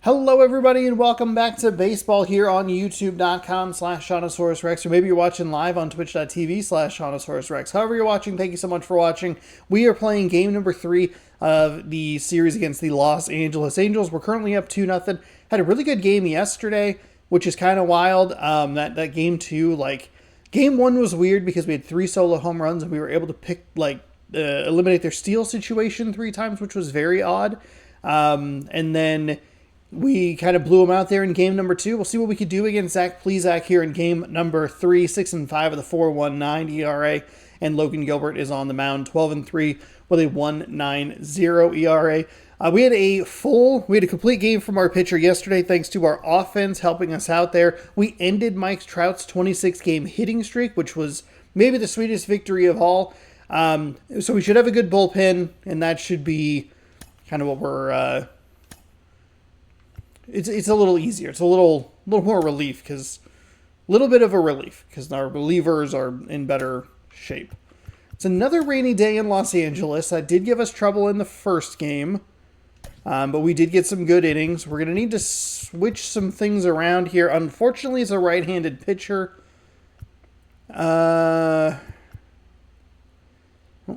Hello, everybody, and welcome back to baseball here on youtube.com/ShaunosaurusRex, or maybe you're watching live on twitch.tv/ShaunosaurusRex. However you're watching, thank you so much for watching. We are playing game number 3 of the series against the Los Angeles Angels. We're currently up 2-0. Had a really good game yesterday, which is kind of wild. That game 2, game 1 was weird because we had 3 solo home runs, and we were able to eliminate their steal situation 3 times, which was very odd. And then we kind of blew him out there in game number 2. We'll see what we could do against Zach Plesac here in game number 3. 6-5 with a 4.19 ERA, and Logan Gilbert is on the mound, 12-3 with a 1.90 ERA. We had a complete game from our pitcher yesterday, thanks to our offense helping us out there. We ended Mike Trout's 26-game hitting streak, which was maybe the sweetest victory of all. So we should have a good bullpen, and that should be kind of what we're. It's a little easier. It's a little more relief, a little bit of a relief because our relievers are in better shape. It's another rainy day in Los Angeles. That did give us trouble in the first game, but we did get some good innings. We're going to need to switch some things around here. Unfortunately, it's a right-handed pitcher. Don't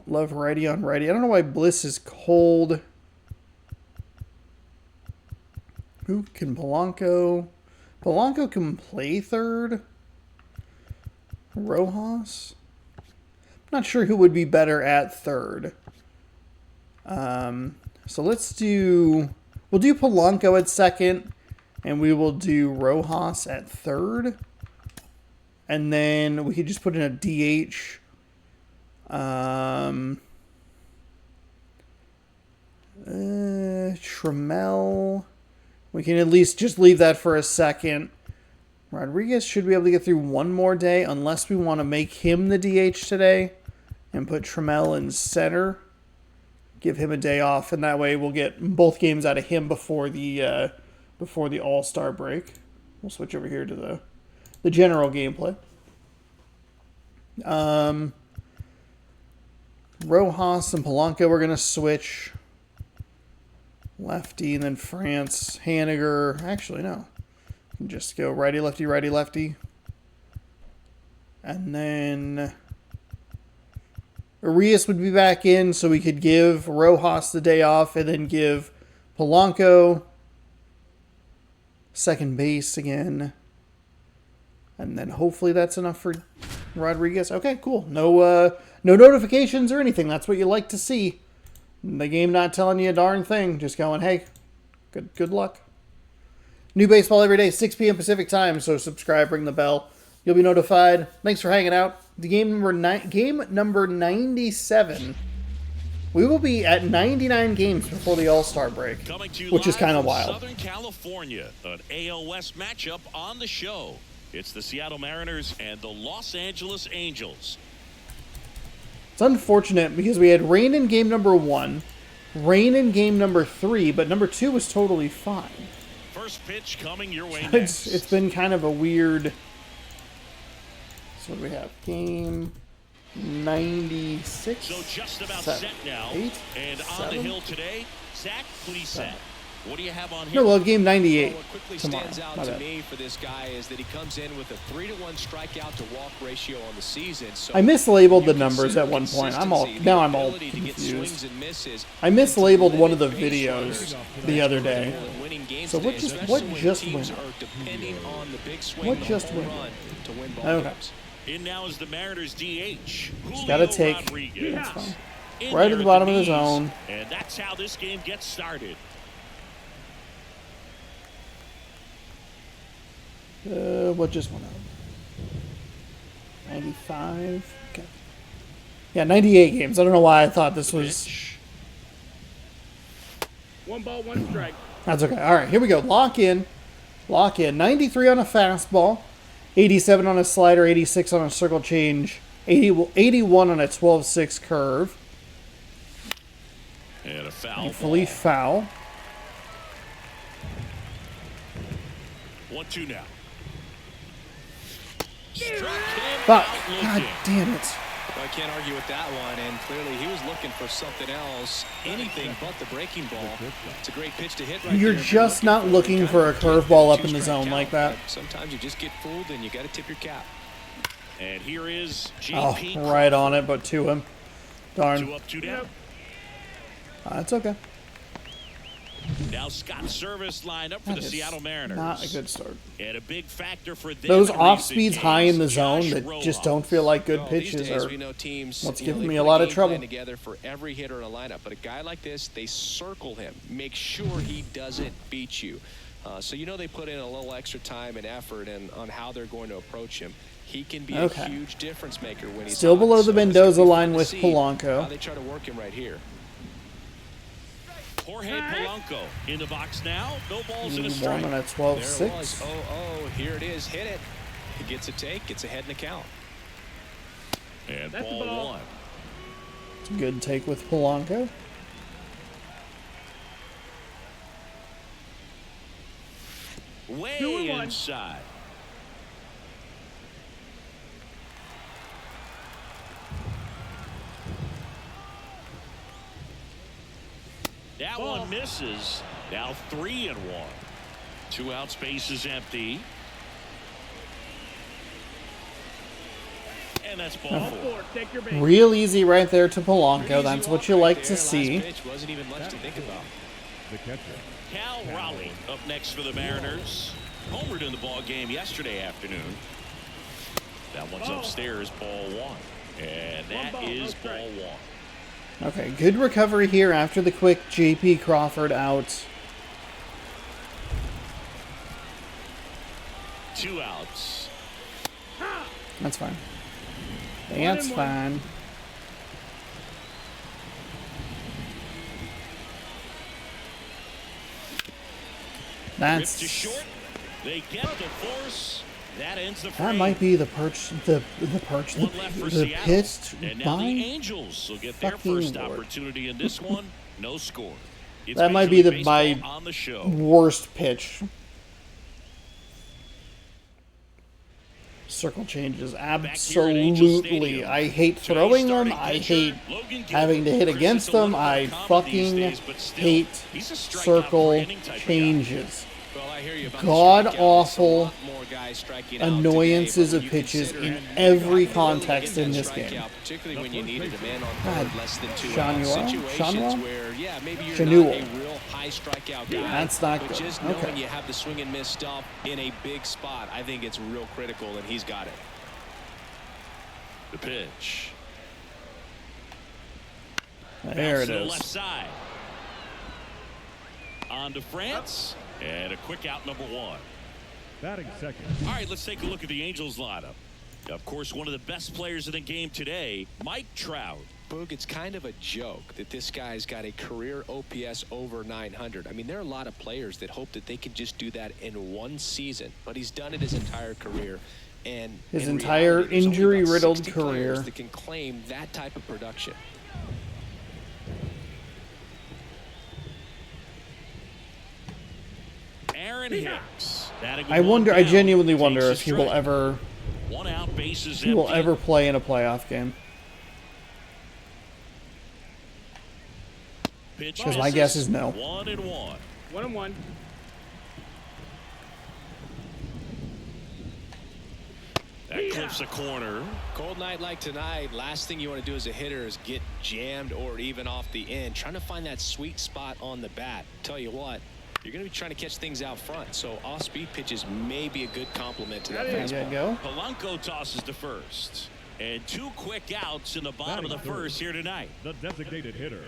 love righty on righty. I don't know why Bliss is cold. Who can Polanco? Polanco can play third. Rojas? I'm not sure who would be better at third. So we'll do Polanco at second, and we will do Rojas at third. And then we could just put in a DH. Trammell. We can at least just leave that for a second. Rodriguez should be able to get through one more day unless we want to make him the DH today and put Trammell in center. Give him a day off, and that way we'll get both games out of him before the All-Star break. We'll switch over here to the general gameplay. Rojas and Polanco we're going to switch. Lefty, and then France, Haniger. Actually, no. Just go righty, lefty, righty, lefty. And then Arias would be back in, so we could give Rojas the day off and then give Polanco second base again. And then hopefully that's enough for Rodriguez. Okay, cool. No notifications or anything. That's what you like to see. The game not telling you a darn thing, just going, hey, good luck. New baseball every day, 6 p.m. Pacific time, so subscribe, ring the bell. You'll be notified. Thanks for hanging out. The game number 97. We will be at 99 games before the All-Star break, which is kind of wild. Southern California, an AL West matchup on the show. It's the Seattle Mariners and the Los Angeles Angels. It's unfortunate because we had rain in game number 1, rain in game number 3, but number 2 was totally fine. First pitch coming your way next. It's been kind of a weird. So what do we have? Game 96. So just about 7, set now. 8, and 7? on the hill today, Zach Plesac. What do you have on him? No, we'll have game 98 what quickly tomorrow. stands out to me for this guy is that he comes in with a 3-to-1 strikeout to walk ratio on the season. So I mislabeled the numbers at one point. I'm all confused. I mislabeled one of the videos the other day. So what just went? What just went? Okay. In now is the Mariners DH. Gotta take. That's fine. Right at the bottom of the zone. And that's how this game gets started. What just went up? 95? Okay. Yeah, 98 games. I don't know why I thought this was. 1 ball, 1 strike. That's okay. All right, here we go. Lock in. 93 on a fastball, 87 on a slider, 86 on a circle change, 81 on a 12-6 curve. And a foul. Thankfully foul. 1-2 now. Fuck. God damn it. I can't argue with that one, and clearly he was looking for something else, anything but the breaking ball. It's a great pitch to hit right You're there. just not looking for a curveball up in the zone like that. Sometimes you just get fooled and you got to tip your cap. And here is Oh, JP right on it, but to him. Darn. 2 up, 2 down. That's okay. Now Scott's service lined up for That the is Seattle Mariners. not a good start. And a big factor for them Those in off recent speeds high in the games, zone Josh that just Rojas. don't feel like good Well, pitches these days, are we know teams, what's you know, giving they me put a lot of game trouble. plan together for every hitter in a lineup, but a guy like this, they circle him, make sure he doesn't beat you. So you know they put in a little extra time and effort on how they're going to approach him. He can be a huge difference maker when he's Still hot. below the So it's Mendoza gonna be line fun to with see Polanco. how they try to work him right here. Jorge Polanco in the box now. No balls in a 1 strike. minute There it 12-6. was. Oh, here it is. Hit it. He gets a take. Gets ahead in the count. And That's the ball ball. 1. Good take with Polanco. Way 2-1. inside. That Ball. one misses. Now 3-1. 2 out, space is empty. And that's ball 4. 4. Take your base. Real easy right there to Polanco. Easy That's walk what you right like there. to Last see. pitch wasn't even much to think about. Cal Raleigh up next for the Mariners. Homered in the ball game yesterday afternoon. That one's upstairs, ball 1. And that One ball, is no ball strike. 1. Okay, good recovery here after the quick JP Crawford out. 2 outs. That's fine. That's 1-1. fine. Ripped to That's short. They get the force. That ends the that frame. might be the perch, the One left for the Seattle. pitched And now the by. Angels will get their fucking first Lord. opportunity in this one. No score. It's That might be Major the League my Baseball on the show. worst pitch. Circle changes, here at Angel absolutely. Stadium. I hate Today's throwing them. starting I pitcher, hate Logan Gilbert. having to hit Chris, against it's a them. little I more common these fucking days, but still, hate he's a strikeout per circle inning type of guy. changes. Well, I hear you about the God strikeout. It's a awful lot more guys striking out annoyances today, of but when you pitches consider in how every you context get in that this game. strikeout, particularly when you needed a man on God, third, less than 2 Shanuel? outs. Situations Shanuel? where, yeah, maybe you're Shanuel. not a real high strikeout guy. That's not but good. just knowing Okay. you have the swing and miss stuff in a big spot, I think it's real critical, and he's got it. The pitch. There it Bounce to the is. left side. On to France. And a quick out, number 1. Batting second. All right, let's take a look at the Angels lineup. Of course, one of the best players in the game today, Mike Trout. Boog, it's kind of a joke that this guy's got a career OPS over 900. I mean, there are a lot of players that hope that they can just do that in one season, but he's done it his entire career. And His in entire reality, there's only about injury-riddled 60 players career. that can claim that type of production. Aaron Hicks. batting with I one wonder. I down, genuinely takes wonder a if he will strike. ever 1 out, bases he will empty. ever play in a playoff game. Pitch Because my guess misses. is no. 1-1. 1-1. That clips a corner. Cold night like tonight, last thing you want to do as a hitter is get jammed or even off the end. Trying to find that sweet spot on the bat. Tell you what, you're going to be trying to catch things out front, so off-speed pitches may be a good complement to that There fastball. you go. Polanco tosses to first. And 2 quick outs in the bottom of the first here tonight. The designated hitter,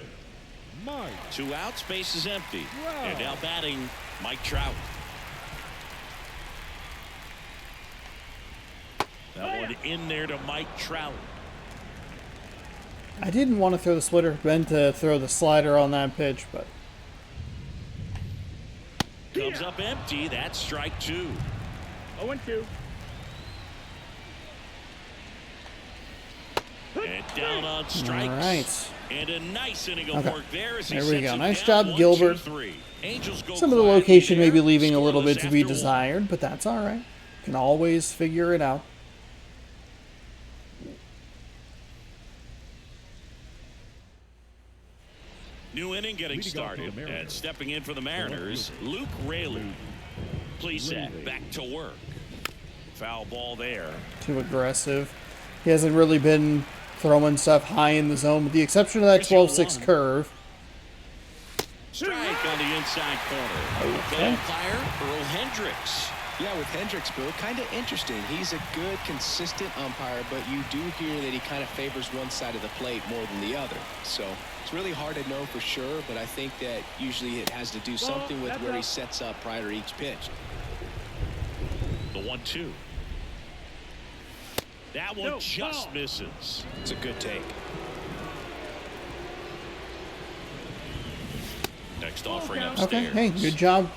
Mike. 2 outs, base is empty. Wow. And now batting, Mike Trout. That one in there to Mike Trout. I didn't want to throw the splitter. Meant to throw the slider on that pitch, but Comes up empty. That's strike 2. 0-2. And down on strikes. all right. And a nice inning of Okay. work there as he There we sets go. him Nice down. job, 1, Gilbert. 2, 3. Angels go Some of the quietly location may there, be leaving a little bit scoreless to be after 1. desired, but that's all right. Can always figure it out. New inning getting Leading off for the started. Mariners. And stepping in for the Mariners, Luke Raley. Please set back to work. Foul ball there. Too aggressive. He hasn't really been throwing stuff high in the zone, with the exception of that 12-6 curve. Strike on the inside corner. Okay. Umpire Earl Hendricks. Yeah, with Hendricks, Bill, kind of interesting. He's a good, consistent umpire, but you do hear that he kind of favors one side of the plate more than the other. So it's really hard to know for sure, but I think that usually it has to do something with where he sets up prior to each pitch. The 1-2. That one just misses. It's a good take. Next offering Okay, upstairs. hey, good job.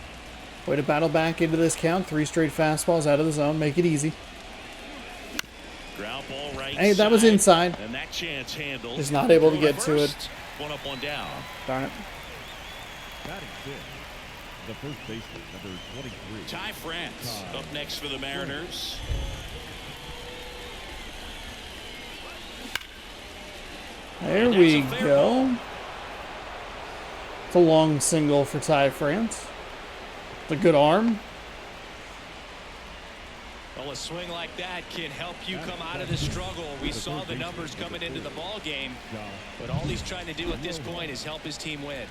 Way to battle back into this count. 3 straight fastballs out of the zone. Make it easy. Ground ball right Hey, that was side. inside. And that chance handled. Just not able to Throw get to it. first. One up, one down. Darn it. Batting fifth, the first baseman, number 23. Ty France up next for the Mariners. There we go. It's a long single for Ty France. It's a good arm. Well, a swing like that can help you come out of the struggle. We saw the numbers coming into the ball game, but all he's trying to do at this point is help his team win.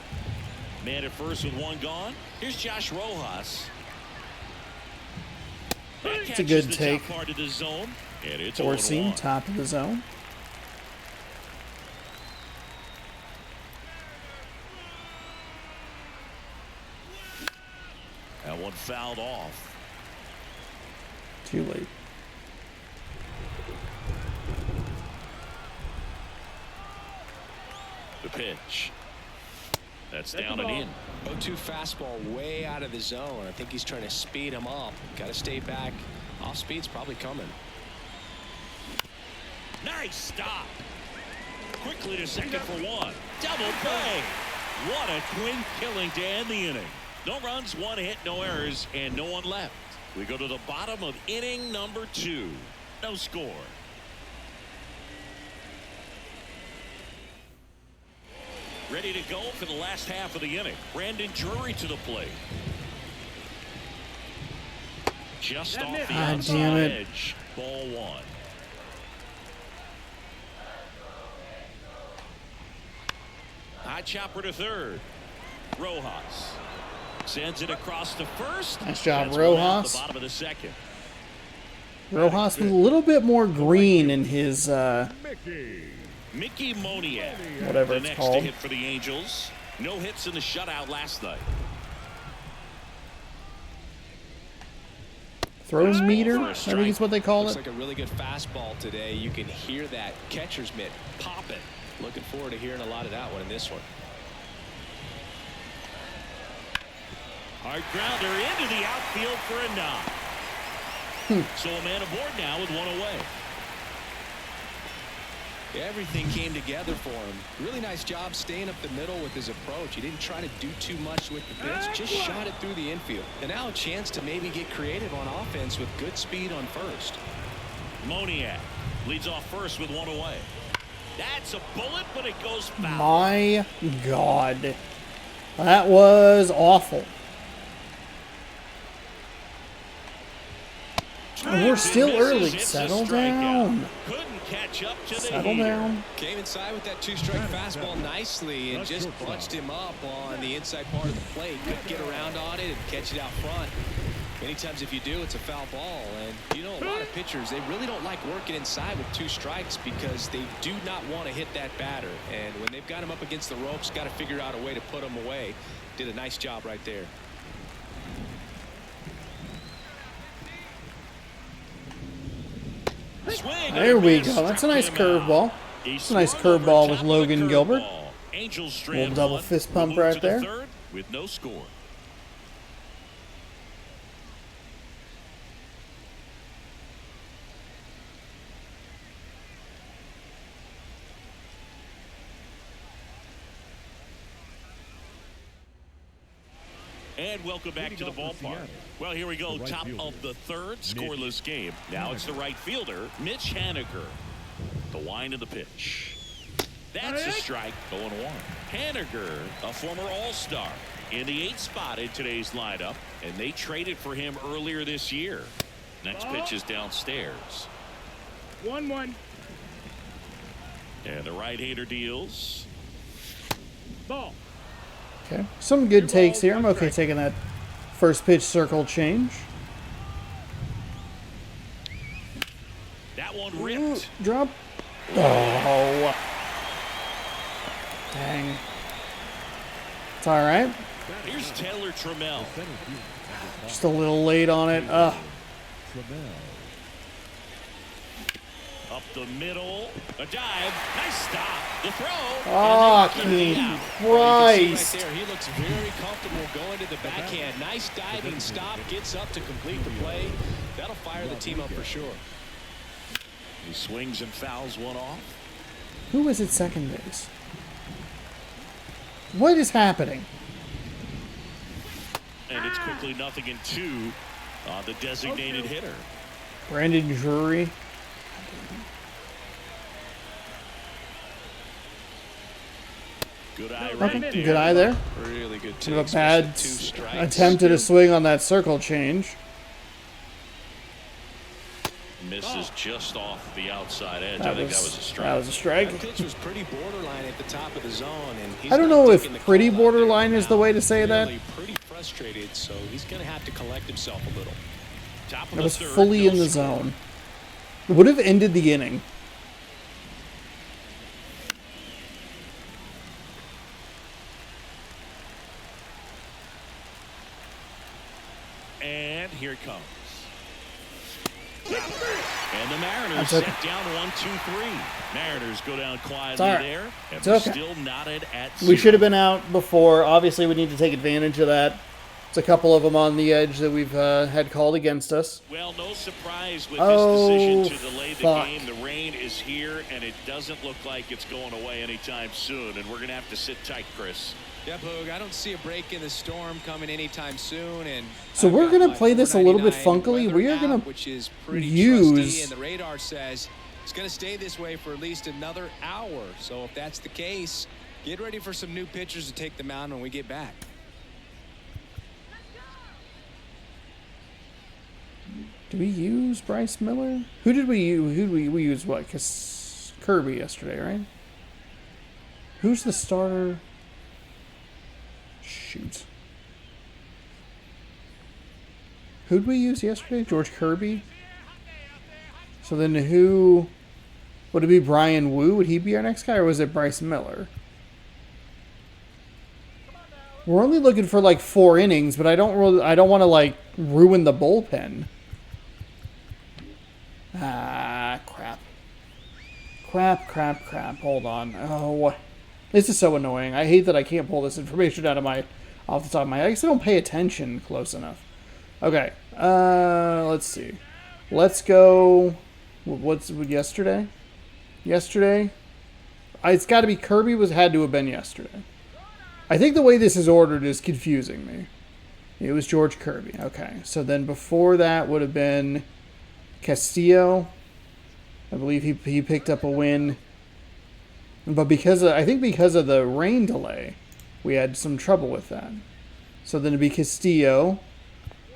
Man at first with one gone. Here's Josh Rojas. It's a good take. Part of the zone, and it's Four seam, 0-1. top of the zone. That one fouled off. Too late. The pitch. That's down and in. 0-2 fastball way out of the zone. I think he's trying to speed him up. Got to stay back. Off speed's probably coming. Nice stop. Quickly to second for one. Double play. What a clean killing to end the inning. No runs, one hit, no errors, and no one left. We go to the bottom of inning number 2. No score. Ready to go for the last half of the inning. Brandon Drury to the plate. Just off the outside damn it. edge. Ball 1. High chopper to third. Rojas sends it across to first. Nice job, That's one out at Rojas. the bottom of the second. Rojas with a little bit more green in his, Mickey Moniak, whatever the it's next called. to hit for the Angels. No hits in the shutout last night. Throws meter, I think is what they call Looks it. like a really good fastball today. You can hear that catcher's mitt popping. Looking forward to hearing a lot of that one in this one. Hard grounder into the outfield for a knock. So a man aboard now with one away. Everything came together for him. Really nice job staying up the middle with his approach. He didn't try to do too much with the pitch, just shot it through the infield. And now a chance to maybe get creative on offense with good speed on first. Moniak leads off first with one away. That's a bullet, but it goes foul. My God. That was awful. And we're still early. Settle down. Couldn't catch up to the Settle heater. down. Came inside with that 2-strike fastball nicely and just bunched him up on the inside part of the plate. Couldn't get around on it and catch it out front. Many times if you do, it's a foul ball. And you know, a lot of pitchers, they really don't like working inside with 2 strikes because they do not want to hit that batter. And when they've got him up against the ropes, got to figure out a way to put him away. Did a nice job right there. Swing There and we miss, go. That's a struck nice him curveball. out. He It's a nice swung over curveball top with of the Logan Gilbert. curveball. Angels Little strand double one. fist pump Move right to the there. third with no score. And welcome back to the ballpark. Well, here we go. The right Top fielder, of the third, scoreless game. Now it's the right fielder, Mitch Haniger. The wind of the pitch. That's a strike. 0-1. Haniger, a former All-Star, in the 8th spot in today's lineup, and they traded for him earlier this year. Next pitch is downstairs. 1-1. And the right-hander deals. Ball. Okay, some good takes here. I'm okay taking that first pitch circle change. That one ripped. Drop. Oh. Dang. It's all right. Here's Taylor Trammell. Just a little late on it. Up the middle. A dive. Nice stop. The throw. Oh, And then King out. Christ. Right there, he looks very comfortable going to the backhand. Nice diving stop. Gets up to complete the play. That'll fire the team up for sure. He swings and fouls one off. Who was at second base? What is happening? And it's quickly 0-2 on the designated hitter. Brandon Drury. Good eye Okay, right there. good eye there. Really good Kind of take. a bad especially 2 strikes. attempt at a swing on that circle change. Misses just off the outside edge. I That think that was a strike. That was a strike. That pitch was pretty borderline at the top of the zone, and he's I don't not know if taking the pretty call out borderline there is the now. way to say that. Clearly pretty frustrated, so he's going to have to collect himself a little. Top of It the was third, fully no in the score. zone. It would have ended the inning. And here it comes. And the Mariners That's set okay. down 1-2-3. Mariners go down quietly all right. there. And It's they're okay. still knotted at We 0. should have been out before. Obviously, we need to take advantage of that. It's a couple of them on the edge that we've had called against us. Well, no surprise with Oh, this decision to delay the fuck. game. The rain is here, and it doesn't look like it's going away anytime soon. And we're going to have to sit tight, Chris. Yeah, Boog, I don't see a break in the storm coming anytime soon. And So I've we're got gonna my play this a little bit 499 funkily. weather We are app, gonna which is pretty use- trusty, and the radar says it's going to stay this way for at least another hour. So if that's the case, get ready for some new pitchers to take the mound when we get back. Do we use Bryce Miller? Who did we use? We use what? Kirby yesterday, right? Who's the starter? Shoot. Who'd we use yesterday? George Kirby? So then who... Would it be Brian Wu? Would he be our next guy, or was it Bryce Miller? We're only looking for like 4 innings, but I don't want to like ruin the bullpen. Ah, crap. Crap. Hold on. Oh, this is so annoying. I hate that I can't pull this information off the top of my head. I guess I don't pay attention close enough. Okay. Let's see. Let's go. What's yesterday? Yesterday? It's got to be Kirby. Had to have been yesterday. I think the way this is ordered is confusing me. It was George Kirby. Okay. So then before that would have been Castillo. I believe he picked up a win. But I think because of the rain delay, we had some trouble with that. So then it'd be Castillo.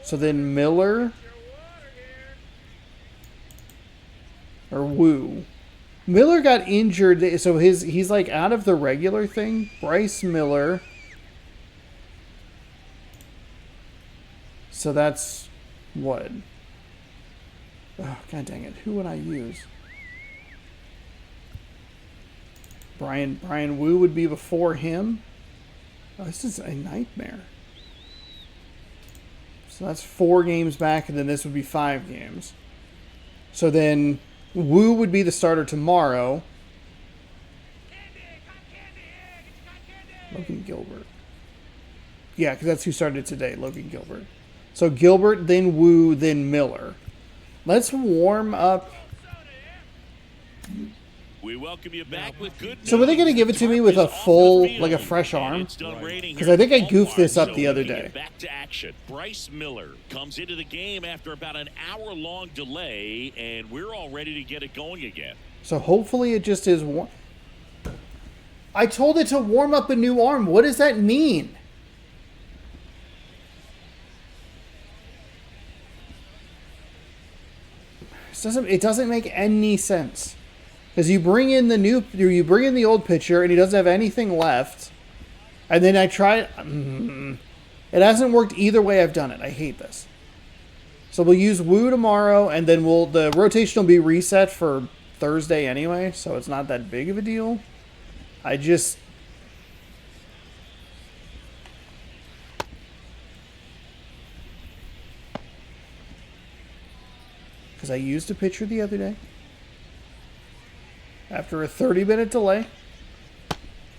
So then Miller. Or Wu. Miller got injured, so he's like out of the regular thing. Bryce Miller. So that's what? Oh, god dang it. Who would I use? Brian Wu would be before him. Oh, this is a nightmare. So that's 4 games back, and then this would be 5 games. So then Wu would be the starter tomorrow. Logan Gilbert. Yeah, because that's who started today, Logan Gilbert. So Gilbert, then Wu, then Miller. Let's warm up. We welcome you back with good news. So were they going to give it to me with a full, like a fresh arm? Because I think I goofed this up the other day. Back to action. Bryce Miller comes into the game after about an hour-long delay, and we're all ready to get it going again. So hopefully it just is one. I told it to warm up a new arm. What does that mean? It doesn't make any sense. Because you bring in the old pitcher and he doesn't have anything left. And then I try. It hasn't worked either way I've done it. I hate this. So we'll use Wu tomorrow, and then the rotation will be reset for Thursday anyway, so it's not that big of a deal. Because I used a pitcher the other day after a 30-minute delay,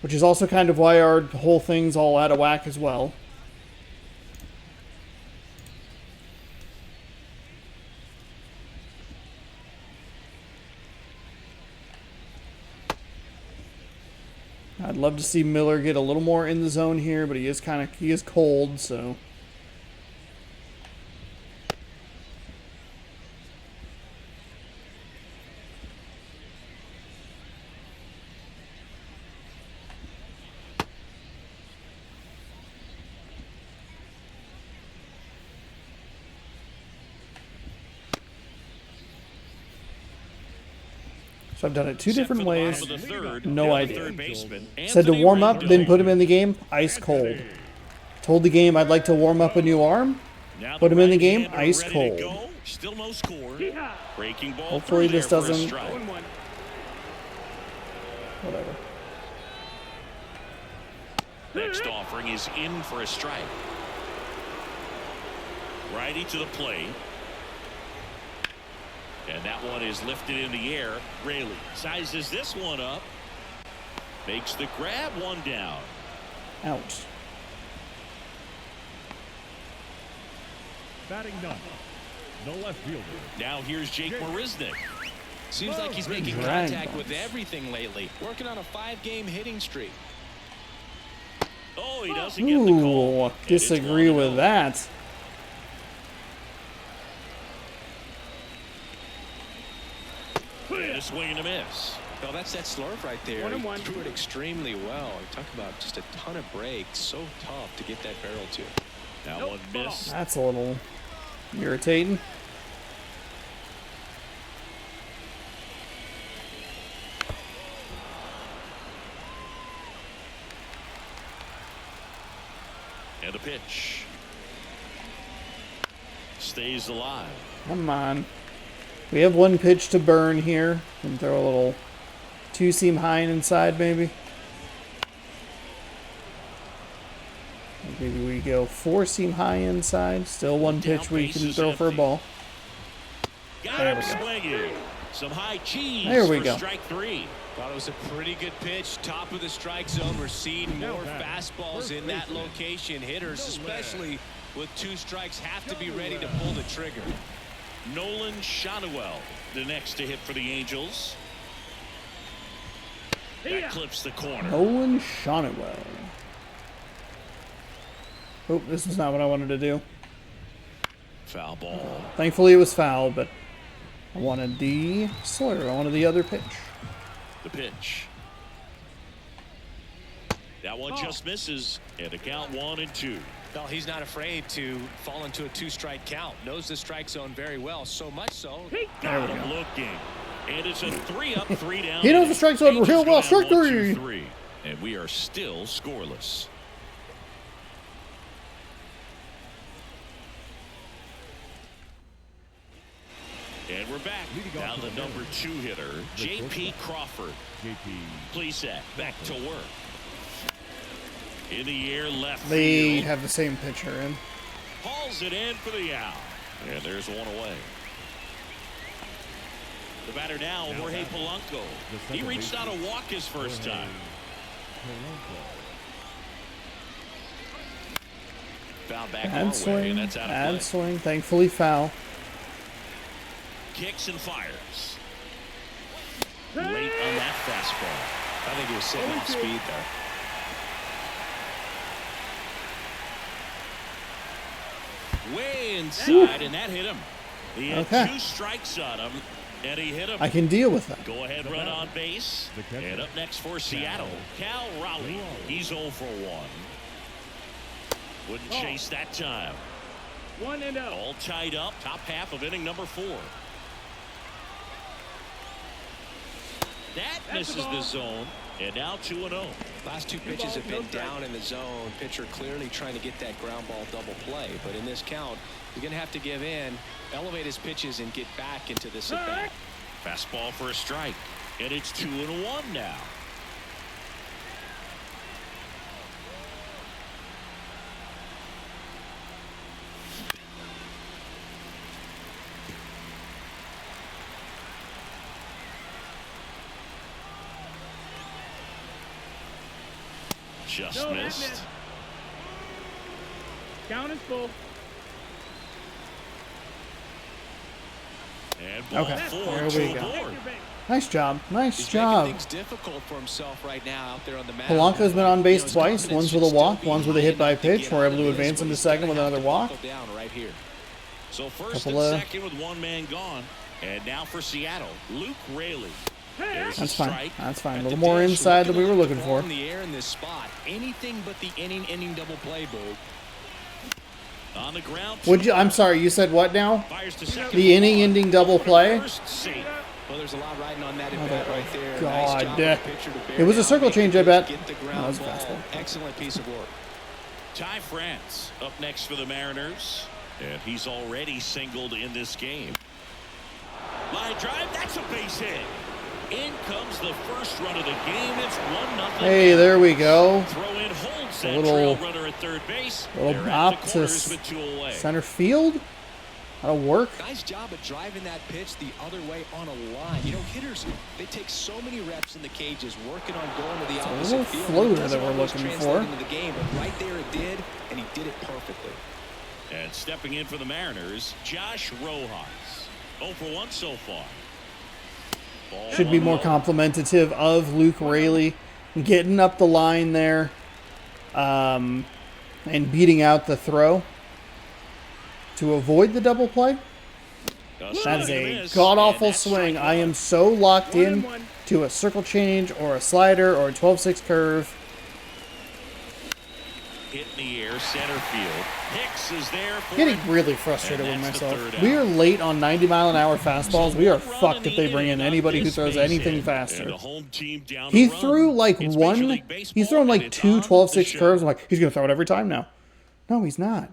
which is also kind of why our whole thing's all out of whack as well. I'd love to see Miller get a little more in the zone here, but he is cold, so. So I've done it two different ways. No idea. Said to warm up, then put him in the game. Ice cold. Told the game I'd like to warm up a new arm. Put him in the game. Ice cold. Still no score. Breaking ball. Hopefully this doesn't. Whatever. Next offering is in for a strike. Righty to the plate. And that one is lifted in the air. Raley sizes this one up. Makes the grab, one down. Out. Batting ninth, no left fielder. Now here's Jake Marisnick. Seems like he's making contact with everything lately. Working on a 5-game hitting streak. Oh, he doesn't get the call. Ooh, disagree with that. And a swing and a miss. Well, that's that slurve right there. He threw it extremely well. Talk about just a ton of breaks. So tough to get that barrel to. That one missed. That's a little irritating. And the pitch. Stays alive. Come on. We have one pitch to burn here. And throw a little two-seam high and inside, maybe. Maybe we go four-seam high inside. Still one pitch we can throw for a ball. There we go. Some high cheese. There we go. Strike three. Thought it was a pretty good pitch. Top of the strike zone. We're seeing more fastballs in that location. Hitters, especially with 2 strikes, have to be ready to pull the trigger. Nolan Shotwell, the next to hit for the Angels. That clips the corner. Nolan Shotwell. Oh, this was not what I wanted to do. Foul ball. Thankfully it was foul, but I wanted the slur. I wanted the other pitch. The pitch. That one just misses. And a count 1-2. Well, he's not afraid to fall into a 2-strike count. Knows the strike zone very well. So much so. Got him looking. And it's a 3-up, 3-down. He knows the strike zone real well. Strike 3. 1-2-3. And we are still scoreless. And we're back. Now the number 2 hitter, J.P. Crawford. Plesac back to work. In the air, left They field. have the same pitcher in. Hauls it in for the out. And there's one away. The batter now, Jorge Polanco. He reached out a walk his first time. Foul back our way, and that's out of play. Bad swing. Thankfully foul. Kicks and fires. Late on that fastball. I think he was sitting off speed there. Way inside, and that hit him. He had 2 strikes on him. And he hit him. I can deal with that. Go ahead run on base. And up next for Seattle, Cal Raleigh. He's 0 for 1. Wouldn't chase that time. 1-0. All tied up. Top half of inning number 4. That misses the zone. And now 2-0. Last 2 pitches have been down in the zone. Pitcher clearly trying to get that ground ball double play. But in this count, he's going to have to give in, elevate his pitches, and get back into this at bat. Fastball for a strike. And it's 2-1 now. Just missed. Count is full. And ball Okay, 4 there to we the go. board. Nice job. Nice He's job. making things difficult for himself right now out there on the mound. Polanco's been on base his twice. confidence One's should with a walk, still be one's with a hit by high enough to pitch. get We're out able to of this, advance but into he's second gonna with have another to walk. buckle down right here. So first Couple and of- second with one man gone. And now for Seattle, Luke Raley. There's That's a fine. strike. That's fine. A At little the more dish, inside than we were at looking the for. ball in the air in this spot. Anything but the inning double play, Boog. On the ground. Would you? I'm sorry. You said what now? Fires to second. The inning-ending double play. First safe. Well, there's a lot riding on that at Oh, bat right there. God. Nice job of the pitcher to bear It was a down, circle make change, the I bet. Get the No, ground it was a ball. fastball. Excellent piece of work. Ty France up next for the Mariners. And he's already singled in this game. Line drive. That's a base hit. In comes the first run of the game. It's 1-0. Hey, there we go. Throw in holds that little- trail runner at third base. little They're bop at the to corners with 2 away. Center field. That'll work. Nice job of driving that pitch the other way on a line. You know, hitters, they take so many reps in the cages working on going to the a opposite little field. floater It doesn't that we're always looking translate for. into the game, but right there it did, and he did it perfectly. And stepping in for the Mariners, Josh Rojas. 0 for 1 so far. Ball Should be 1 more low. complimentative of Luke Raley getting up the line there, and beating out the throw to avoid the double play. That is a god-awful swing. I am so locked in to a circle change or a slider or a 12-6 curve. Hit in the air, center field. Hicks is there for Getting it. really frustrated And with that's the myself. third We out. are late on 90-mile-an-hour fastballs. We are One run fucked in if the they bring in inning on anybody who this throws base anything hit. And faster. the home team down He the run. threw like It's Major one. League Baseball, He's thrown like and it's 2 on 12-6 the curves. show. I'm like, he's gonna throw it every time now. No, he's not.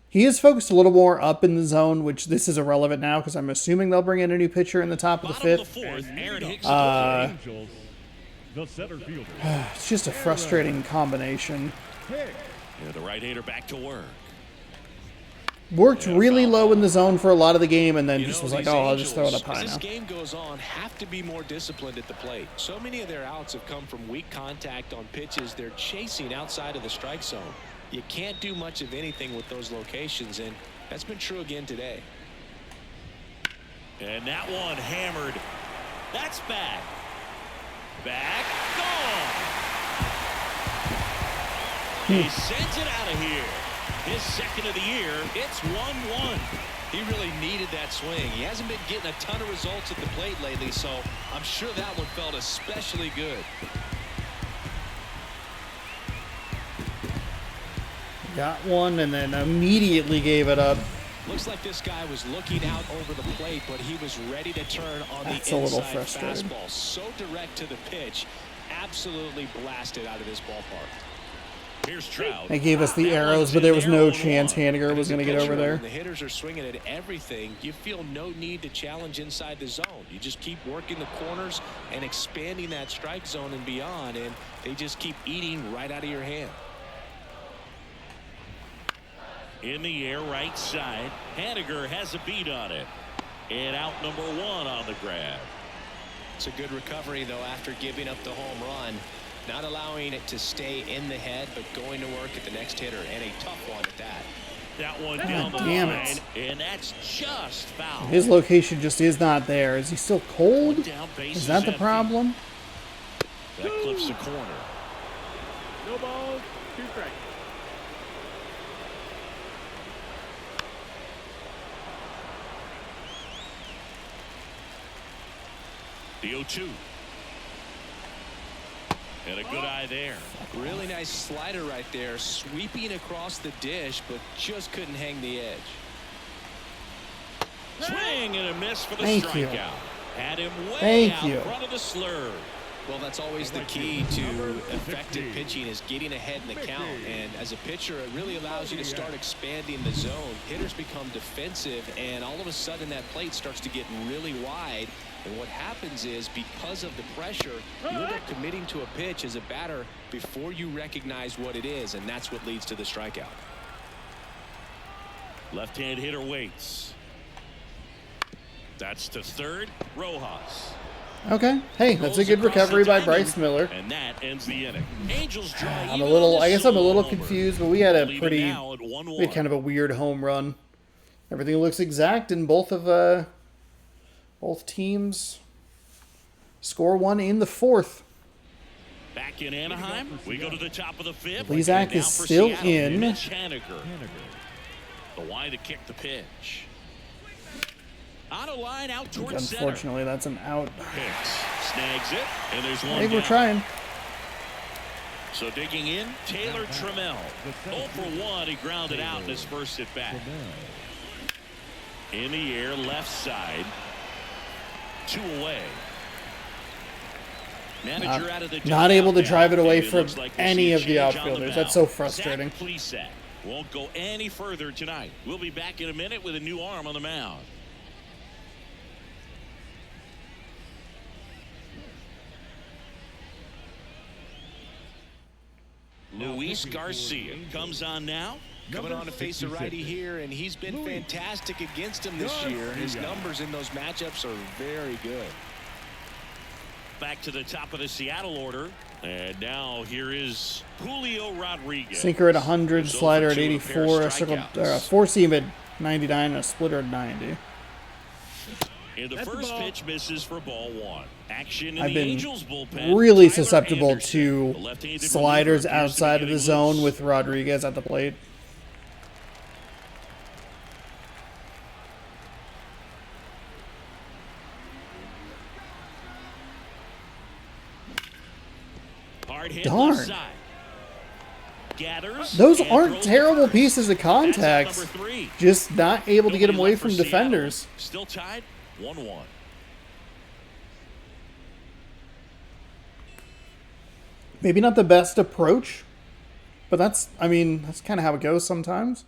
He is focused a little more up in the zone, which this is irrelevant now because I'm assuming they'll bring in a new pitcher in the top of the Bottom of the fifth. fourth, Aaron Hicks. Angels, the center fielder. It's just a frustrating combination. Yeah, the right-hander back to work. Worked really low in the zone for a lot of the game, and then You just know, was like, these oh, I'll just throw it Angels, up high as now. this game goes on, have to be more disciplined at the plate. So many of their outs have come from weak contact on pitches they're chasing outside of the strike zone. You can't do much of anything with those locations, and that's been true again today. And that one hammered. That's back. Back. Gone. He sends it out of here. His second of the year. It's 1-1. He really needed that swing. He hasn't been getting a ton of results at the plate lately, so I'm sure that one felt especially good. Got one, and then immediately gave it up. Looks like this guy was looking out over the plate, but he was ready to turn on That's the a little inside frustrating. fastball. So direct to the pitch, absolutely blasted out of this ballpark. Here's Trout. They gave us the That arrows, one's but there in was there, no 0-1. chance Haniger was As a going to get over pitcher, there. when the hitters are swinging at everything, you feel no need to challenge inside the zone. You just keep working the corners and expanding that strike zone and beyond, and they just keep eating right out of your hand. In the air, right side. Haniger has a beat on it. And out number 1 on the grab. It's a good recovery, though, after giving up the home run. Not allowing it to stay in the head, but going to work at the next hitter, and a tough one at that. That one down the damn line. it. And that's just foul. His location just is not there. Is he still cold? Down, base Is that the empty. problem? That clips the corner. No balls, 2 strikes. The 0-2. And a good eye there. Really nice slider right there, sweeping across the dish, but just couldn't hang the edge. Swing and a miss for the Thank strikeout. you. Had him way Thank out you. front of the slur. Well, that's always the key to effective pitching, is getting ahead in the count. And as a pitcher, it really allows you to start expanding the zone. Hitters become defensive, and all of a sudden that plate starts to get really wide. And what happens is, because of the pressure, you end up committing to a pitch as a batter before you recognize what it is, and that's what leads to the strikeout. Left-hand hitter waits. That's to third. Rojas. Okay. Hey, that's a Goes good across recovery the by diamond, Bryce Miller. And that ends the inning. Angels draw I'm even a little, on the I guess I'm a little solo homer. confused, but we had a Leading pretty, now at we 1-1. had kind of a weird home run. Everything looks exact in both teams. Score one in the fourth. Back in Anaheim, we go to the top of the fifth. Plesac And now is for still Seattle, in. Mitch Haniger. The wide to kick the pitch. On a line out towards center. Unfortunately, that's an out. Hicks snags it, and there's one Hey, we're down. trying. So digging in, Taylor Trammell. 0 for 1, he grounded out in his first at bat. In the air, left side. 2 away. Manager out of the Not able to dugout drive it now. away It from looks like we'll any see a of the change on outfielders. mound. That's so frustrating. Zach Plesac won't go any further tonight. We'll be back in a minute with a new arm on the mound. Luis Garcia comes on now. Coming on to face a righty here, and he's been fantastic against him this year. His numbers in those matchups are very good. Back to the top of the Seattle order. And now here is Julio Rodriguez. Sinker at 100, He's slider 0 at for 2, a pair of 84, a circle, strikeouts. four seam at 99, and a splitter at 90. And the That's the first ball. pitch misses for ball 1. Action in I've the been Angels bullpen. really Tyler susceptible Anderson, to the left-handed sliders reliever, appears to be outside of the getting zone loose. with Rodriguez at the plate. Hard hit Darn. left side. Gathers Those and aren't throws to terrible first. pieces of That's at contact. number 3. Just not able to get him Nobody away left for from Seattle. defenders. Still tied 1-1. Maybe not the best approach, but that's kind of how it goes sometimes.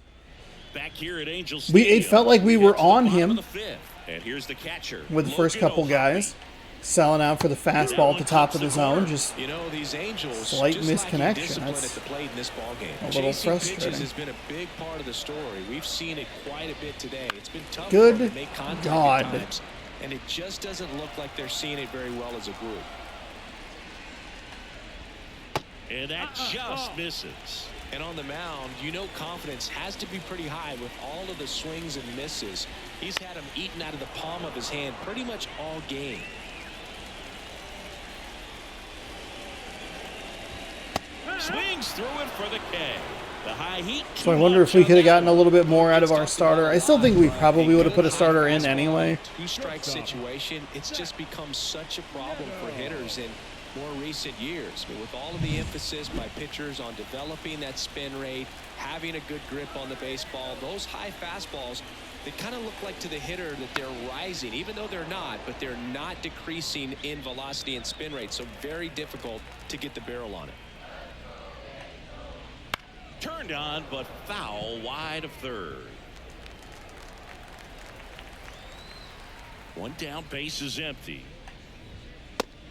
Back here at Angels It Stadium, felt like we get were to the on bottom him of the fifth. And here's the catcher with the first Logan couple O'Hoppe. guys selling out for the fastball at the top of the zone. Just You know, these Angels Slight just lacking misconnection. discipline That's at the plate in this ball game. a little Chasing frustrating. pitches has been a big part of the story. We've seen it quite a bit today. It's been tough Good for them to make contact God. at times, and it just doesn't look like they're seeing it very well as a group. And that just misses. And on the mound, you know, confidence has to be pretty high with all of the swings and misses. He's had them eaten out of the palm of his hand pretty much all game. Swings through it for the K. The high heat. So I wonder if we could have gotten a little bit more out of our starter. I still think we probably would have put a starter in anyway. Two-strike situation, it's just become such a problem for hitters in more recent years. I mean, with all of the emphasis by pitchers on developing that spin rate, having a good grip on the baseball, those high fastballs, they kind of look like to the hitter that they're rising, even though they're not, but they're not decreasing in velocity and spin rate, so very difficult to get the barrel on it. Turned on, but foul wide of third. One down, base is empty.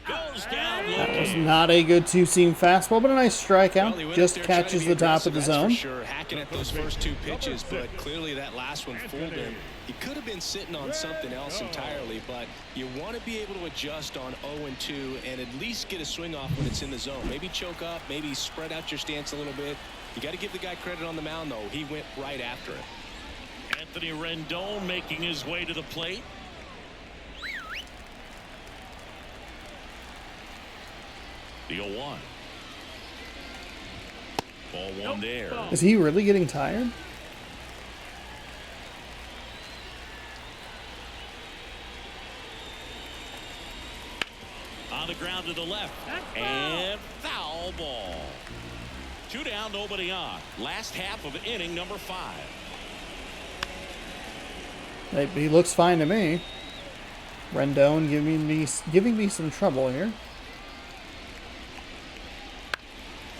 Goes down That was looking. not a good two-seam fastball, but a nice Well, he strikeout. went Just up there trying to catches be the top of the aggressive, that's zone. for sure, hacking at those first 2 pitches, but clearly that last one fooled him. He could have been sitting on something else entirely, but you want to be able to adjust on 0-2 and at least get a swing off when it's in the zone. Maybe choke up, maybe spread out your stance a little bit. You got to give the guy credit on the mound, though. He went right after it. Anthony Rendon making his way to the plate. The 0-1. Ball 1 there. Is he really getting tired? on the ground to the left. That's And foul ball. 2 down, nobody on. Last half of inning number 5. He looks fine to me. Rendon giving me some trouble here.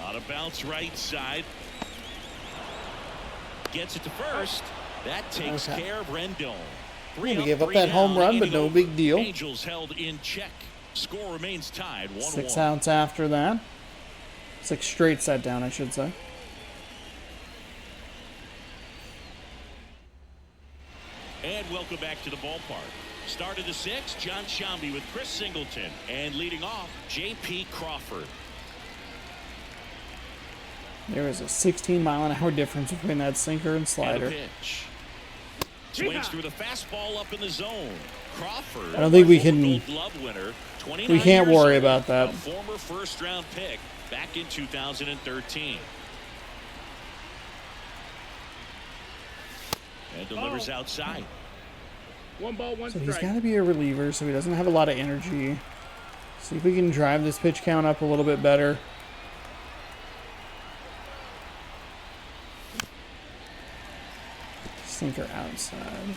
On a bounce right side. Gets it to first. That takes care of Rendon. We gave up that home run, but no big deal. Angels held in check. Score remains tied 1-1. 6 outs after that. 6 straight set down, I should say. And welcome back to the ballpark. Start of the 6th, John Shambi with Chris Singleton. And leading off, J.P. Crawford. There is a 16-mile-an-hour difference between that sinker and slider. And a pitch. Swings through the fastball up in the zone. Crawford. I don't think we can. Gold Glove winner, 29 We can't years worry old, about that. A former first-round pick back in 2013. And delivers outside. 1 ball, 1 So strike. he's got to be a reliever, so he doesn't have a lot of energy. See if we can drive this pitch count up a little bit better. Sinker outside.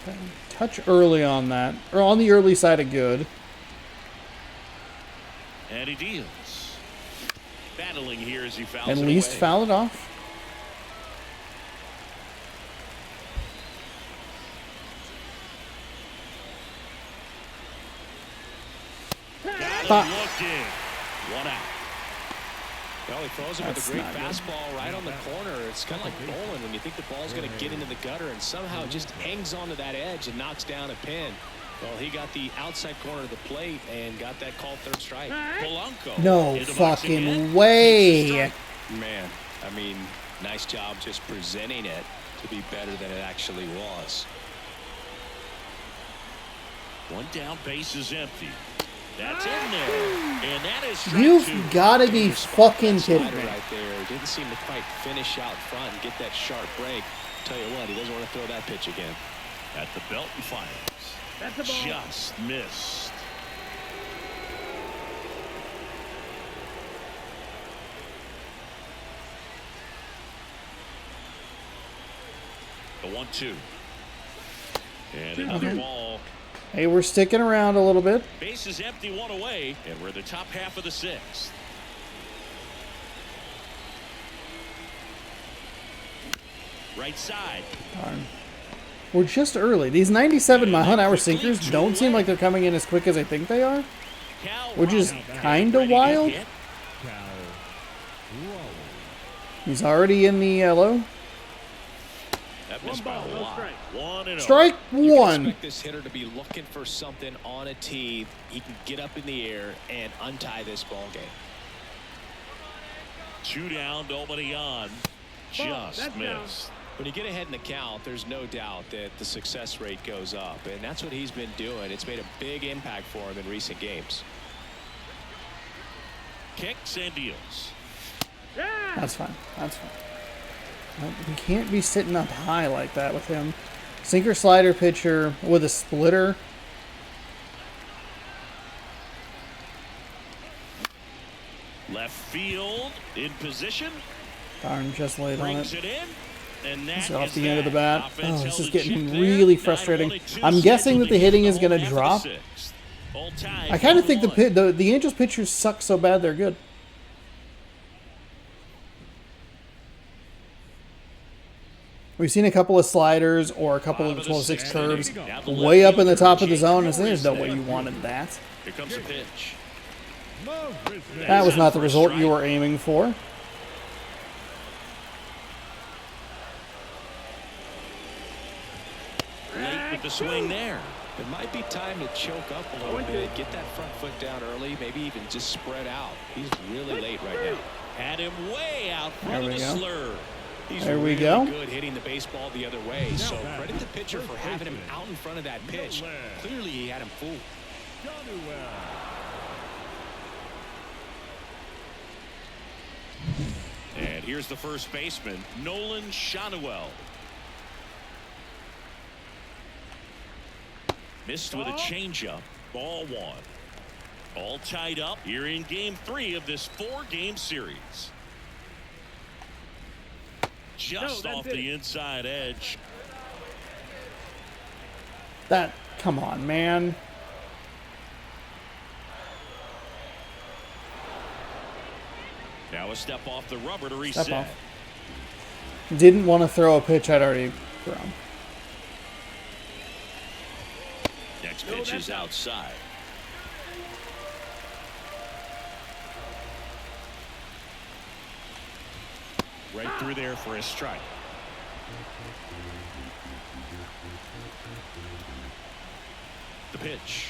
Okay. Touch early on that, or on the early side of good. And he deals. Battling here as he fouls At it least away. foul it off. Got him looking. 1 out. Well, he throws him with That's a great not good. fastball right on the corner. It's kind of like bowling when you think the ball's going to get into the gutter and somehow just hangs onto that edge and knocks down a pin. Well, he got the outside corner of the plate and got that called 3rd strike. Polanco. No in the box again. fucking way. Man, I mean, nice job just presenting it to be better than it actually was. 1 down, base is empty. That's in there. And that is strike You've 2. got to be fucking kidding Slider me. right there didn't seem to quite finish out front and get that sharp break. Tell you what, he doesn't want to throw that pitch again. At the belt and fires. That's a ball. Just missed. The 1-2. And another ball. Hey, we're sticking around a little bit. Base is empty, 1 away, and we're the top half of the 6th. Right side. Darn. We're just early. These 97-mile-an-hour sinkers don't seem like they're coming in as quick as I think they are, Cal which is Raleigh kind of ready to wild. hit. He's already in the yellow. That missed by 1 ball, a no lot. strike. 1-0. Strike You can 1. expect this hitter to be looking for something on a tee. He can get up in the air and untie this ball game. 2 down, nobody on. Just that's down. missed. When you get ahead in the count, there's no doubt that the success rate goes up, and that's what he's been doing. It's made a big impact for him in recent games. Kicks and deals. That's fine. That's fine. We can't be sitting up high like that with him. Sinker slider pitcher with a splitter. Left field in position. Darn, just laid on Brings it. it in. And that It's off is the end of the that. bat. Offense Oh, this is held in getting check really there. frustrating. 9-1-2 I'm guessing that the scheduled hitting to is get going the to whole half drop. of the 6th. All tied, I kind of think 1-1. the Angels pitchers suck so bad they're good. We've seen a couple of sliders or a couple of 12-6 curves way up in the top of the zone, and there's no way you wanted that. Here comes the pitch. That was not the result you were aiming for. Late with the swing there. It might be time to choke up a little bit, get that front foot down early, maybe even just spread out. He's really late right now. Had him way out There front of we the go. slur. He's There we really go. good hitting the baseball the other way. So credit the pitcher for having him out in front of that pitch. Clearly he had him fooled. And here's the first baseman, Nolan Shanuel. Missed with a changeup. Ball 1. All tied up here in game 3 of this 4-game series. Just off the inside edge. Come on, man. Now a step off the rubber to reset. Step off. Didn't want to throw a pitch I'd already thrown. Next pitch is outside. Right through there for a strike. The pitch.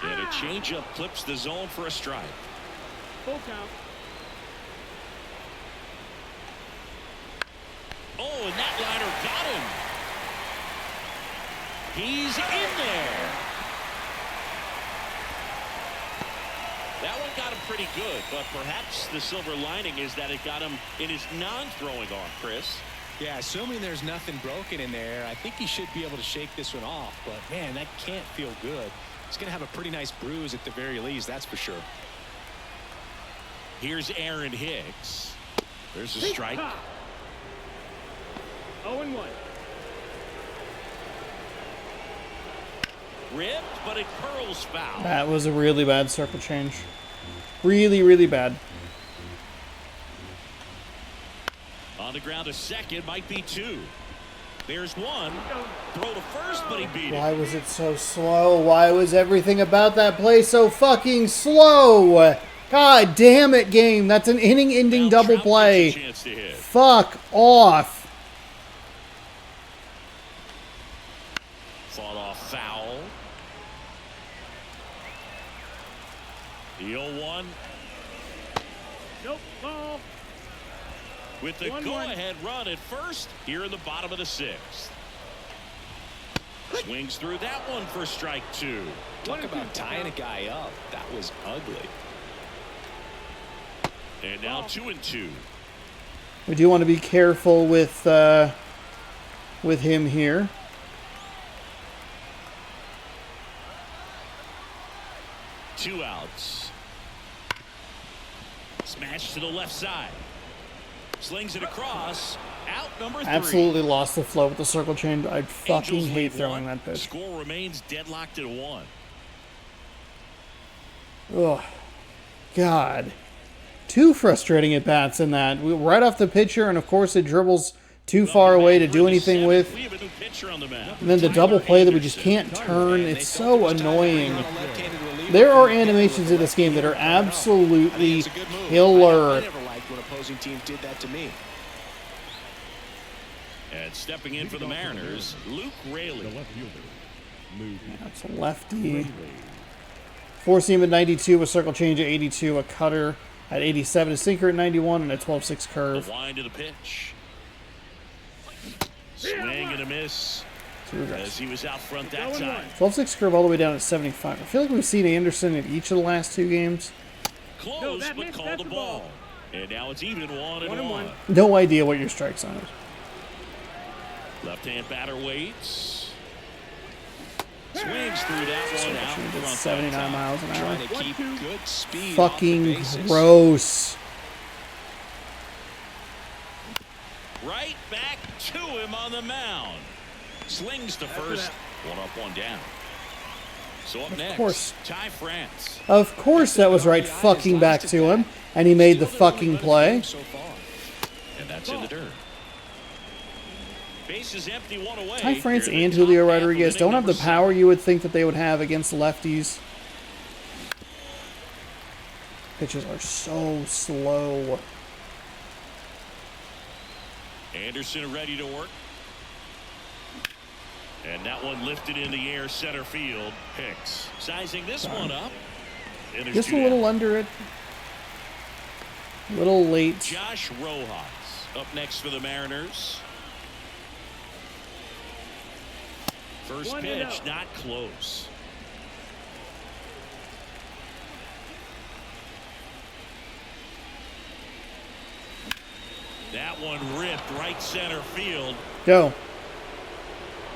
And a changeup clips the zone for a strike. Full count. Oh, and that liner got him. He's in there. That one got him pretty good, but perhaps the silver lining is that it got him in his non-throwing arm, Chris. Yeah, assuming there's nothing broken in there, I think he should be able to shake this one off. But, man, that can't feel good. He's going to have a pretty nice bruise at the very least, that's for sure. Here's Aaron Hicks. There's a strike. 0-1. Ripped, but it curls foul. That was a really bad circle change. Really, really bad. On the ground, a second, might be 2. There's 1. Throw to first, but he beat it. Why was it so slow? Why was everything about that play so fucking slow? God damn it, game. That's an inning-ending double play. Fuck off. Fought off foul. The 0-1. Nope, ball. With the go-ahead run at first here in the bottom of the 6th. Swings through that one for strike 2. Talk about tying a guy up. That was ugly. And now 2-2. We do want to be careful with him here. Two outs. Smash to the left side. Slings it across. Out number 3. Absolutely lost the flow with the circle change. I fucking Angels hate lead throwing 1. that pitch. Score remains deadlocked at 1. Ugh. God. 2 frustrating at-bats in that. Right off the pitcher, and of course it dribbles too far away to do anything with. We have a new pitcher on the mound. And then the double play that we just can't turn. It's so annoying. There are animations in this game that are absolutely killer. I never liked when opposing teams did that to me. And stepping in for the Mariners, Luke Raley. The left fielder, Luke That's a lefty. Four seam at 92, a circle change at 82, a cutter at 87, a sinker at 91, and a 12-6 curve. The wind of the pitch. Swing and a miss as he was out front that time. 12-6 curve all the way down at 75. I feel like we've seen Anderson in each of the last 2 games. Close, but called the ball. And now it's even 1-1. No idea what your strike zone is. Left-hand batter waits. Swings through that one out in front. 79 miles an hour. Trying to keep good speed. Fucking gross. Right back to him on the mound. Slings to first. 1 up, 1 down. So up next, course. Ty France. Of course that was right fucking back to him. And he made the fucking play. And that's in the dirt. Base is empty, 1 away. Ty France and Julio Rodriguez don't have the power you would think that they would have against lefties. Pitches are so slow. Anderson ready to work. And that one lifted in the air, center field. Hicks sizing this one up. And there's Just a 2 little down. under it. A little late. Josh Rojas up next for the Mariners. First pitch, not close. That one ripped right center field. Go.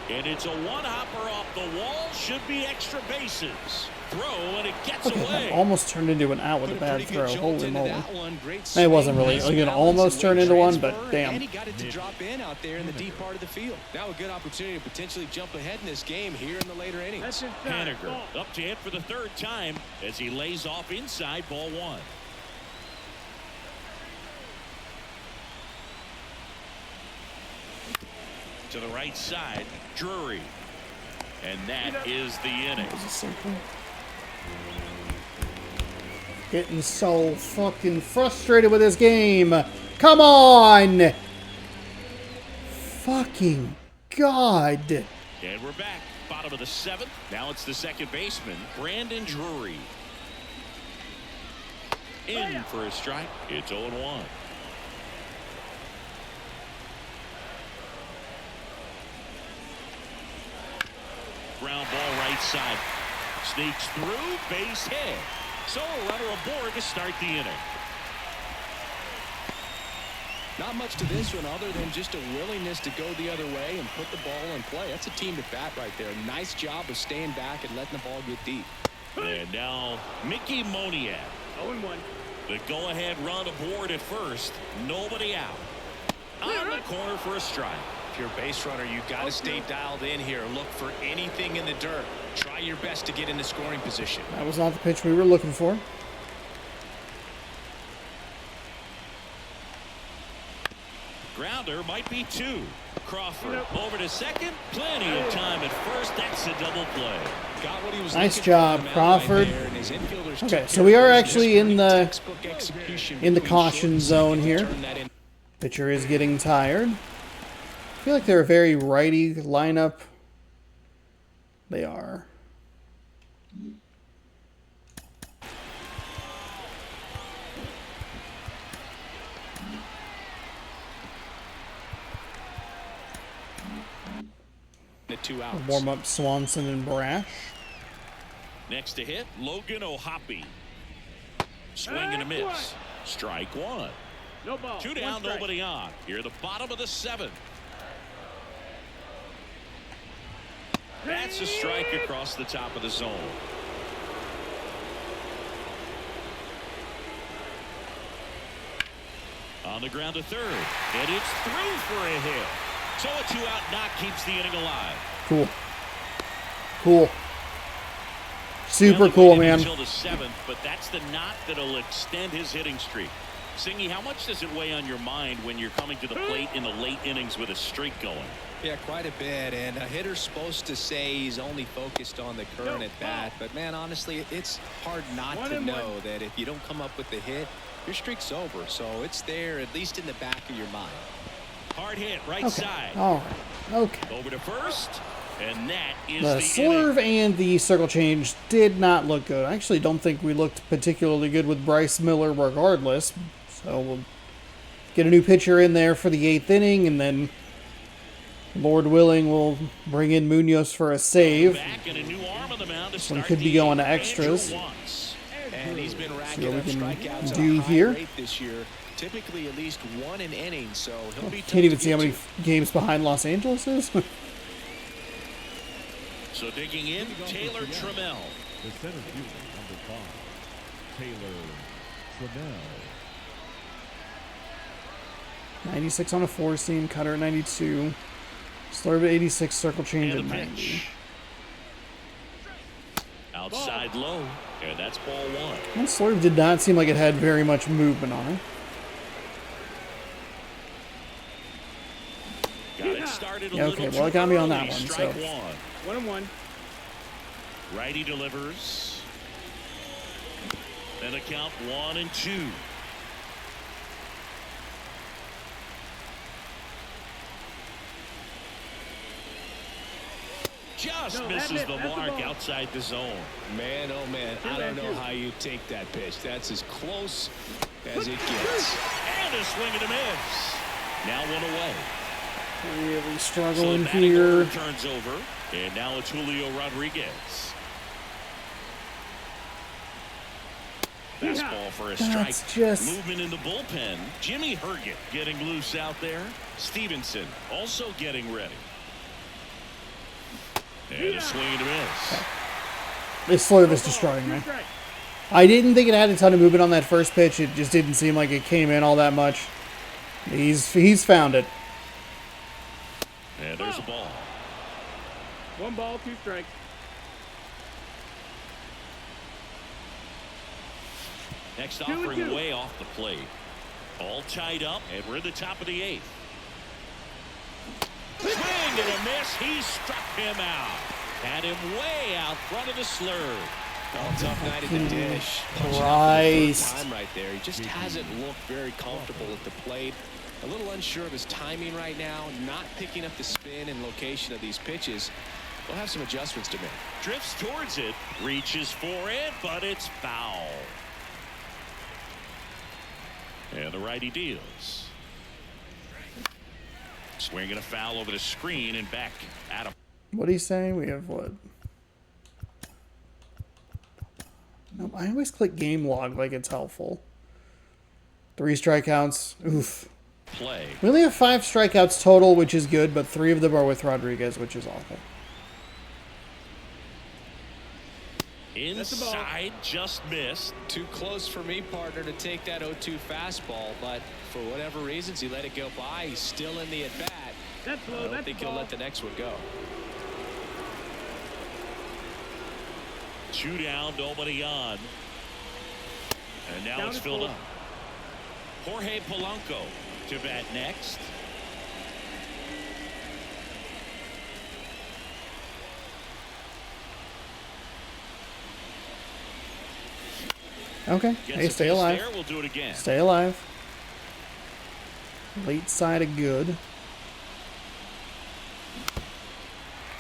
And it's a one-hopper off the wall. Should be extra bases. Throw, and it gets away. Almost turned into an out with a bad throw. Holy moly. It It wasn't really. It almost turned into one, but damn. And he got it to drop in out there in the deep part of the field. Now a good opportunity to potentially jump ahead in this game here in the later innings. That's it. Haniger up to hit for the third time as he lays off inside ball one. To the right side, Drury. And that is the inning. Getting so fucking frustrated with this game. Come on! Fucking God. And we're back. Bottom of the seventh. Now it's the second baseman, Brandon Drury. In for a strike. It's 0-1. Ground ball right side. Sneaks through, base hit. So a runner aboard to start the inning. Not much to this one other than just a willingness to go the other way and put the ball in play. That's a team at bat right there. Nice job of staying back and letting the ball get deep. And now Mickey Moniak. 0-1. The go-ahead run aboard at first. Nobody out. On the corner for a strike. If you're a base runner, you've got to stay dialed in here. Look for anything in the dirt. Try your best to get into scoring position. That was not the pitch we were looking for. Grounder might be two. Crawford over to second. Plenty of time at first. That's a double play. Got what he was Nice looking job, for Crawford. right there, and his infielders Okay, took so we are care of actually business. in the Textbook execution in the between short caution and zone second to here. turn that in. Pitcher is getting tired. I feel like they're a very righty lineup. They are. The 2 outs. Warm up Swanson and Brash. Next to hit, Logan O'Hoppe. Swing and a miss. Strike one. No ball. Two One down, strike. nobody on. Here, the bottom of the seventh. That's a strike across the top of the zone. On the ground to third. And it's through for a hit. So a two-out knock keeps the inning alive. Cool. Cool. Super Only cool, waited man. Until the seventh, but that's the knock that'll extend his hitting streak. Singy, how much does it weigh on your mind when you're coming to the plate in the late innings with a streak going? Yeah, quite a bit. And a hitter's supposed to say he's only focused on the current at bat. But, man, honestly, it's hard not to know that if you don't come up with the hit, your streak's over. So it's there, at least in the back of your mind. Hard hit, right Okay. side. All right. Okay. Over to first, and that is The the swerve inning. and the circle change did not look good. I actually don't think we looked particularly good with Bryce Miller regardless. So we'll get a new pitcher in there for the 8th inning, and then Lord willing, we'll bring in Munoz for a save. Back and a new arm on the mound to One start could be the going to inning. extras. Andrew Watts. And he's been See racking what up we can strikeouts do at a high here. rate this year. Typically at least one an inning, so he'll be tough Can't even to see how get many to. games behind Los Angeles is. So digging in, Taylor Trammell. The center fielder, number 5, Taylor Trammell. 96 on a 4-seam, cutter at 92. Slurve at 86, circle change And at a 90. pitch. Outside low, and that's ball one. And Slurve did not seem like it had very much movement on it. Got it started a Yeah, little okay, well, too it got me on early. that one, Strike so. one. 1-1. Righty delivers. Then a count 1-2. Just misses the mark outside the zone. Man, oh man, I don't know how you take that pitch. That's as close as it gets. And a swing and a miss. Now one away. Really So struggling the batting here. order turns over, and now it's Julio Rodriguez. Fastball for a strike. That's just... Movement in the bullpen. Jimmy Herget getting loose out there. Stevenson also getting ready. And a swing and a miss. This slurve is destroying me. 2 strikes. I didn't think it had a ton of movement on that first pitch. It just didn't seem like it came in all that much. He's found it. And there's a ball. 1 ball, 2 strikes. Next 2 and offering 2. way off the plate. All tied up, and we're in the top of the 8th. Swing and a miss. He struck him out. Had him way out front of the slurve. Oh, tough night at the dish. Punching out for the Christ. third time right there. He just hasn't looked very comfortable at the plate. A little unsure of his timing right now. Not picking up the spin and location of these pitches. We'll have some adjustments to make. Drifts towards it. Reaches for it, but it's foul. And the righty deals. Swinging a foul over the screen and back at him. What he's saying? We have what? No, I always click game log like it's helpful. 3 strikeouts. Oof. Play. We only have 5 strikeouts total, which is good, but 3 of them are with Rodriguez, which is awful. Inside, just missed. Too close for me, partner, to take that 0-2 fastball, but for whatever reasons, he let it go by. He's still in the at-bat. That's low. I don't That's think a he'll ball. let the next one go. 2 down, nobody on. And now Down it's to filled 4. up. Jorge Polanco to bat next. Okay. Gets Hey, a stay piece alive. there. We'll do it again. Stay alive. Late side of good.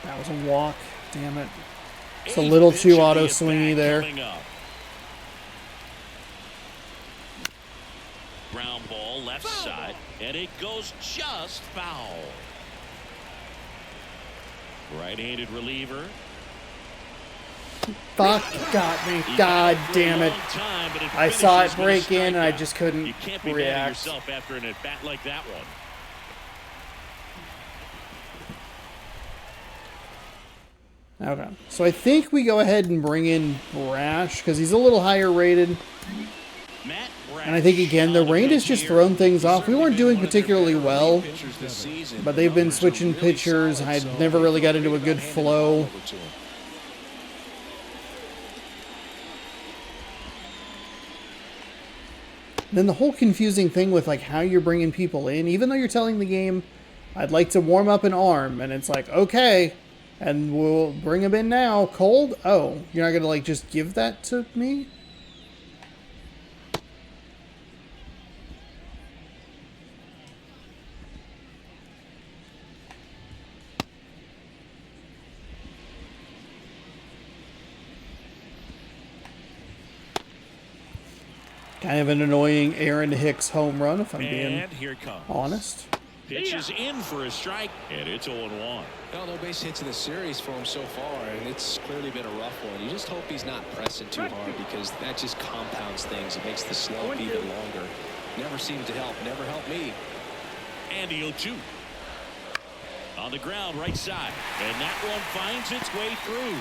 That was a walk. Damn it. It's a little too auto swingy there. Ground ball left side, and it goes just foul. Right-handed reliever. Fuck got me. God damn it. I saw it break in and I just couldn't You can't be mad at react. yourself after an at-bat like that one. Okay. So I think we go ahead and bring in Brash because he's a little higher rated. Matt Brash And I think, again, the on rain has pitch just here. thrown things off. We Certainly weren't been doing one of their particularly better well, Pitchers this season. but they've been Numbers are switching really pitchers. solid, I so never really got into a feel good about handing the flow. ball over to him. Then the whole confusing thing with like how you're bringing people in, even though you're telling the game, I'd like to warm up an arm, and it's like, okay, and we'll bring him in now. Cold? Oh, you're not gonna like just give that to me? Kind of an annoying Aaron Hicks home run, if I'm being And here it comes. honest. Pitch is in for a strike, and it's 0-1. No base hits in the series for him so far, and it's clearly been a rough one. You just hope he's not pressing too hard because that just compounds things. It makes the slump even longer. Never seemed to help. Never helped me. And the 0-2. On the ground, right side. And that one finds its way through.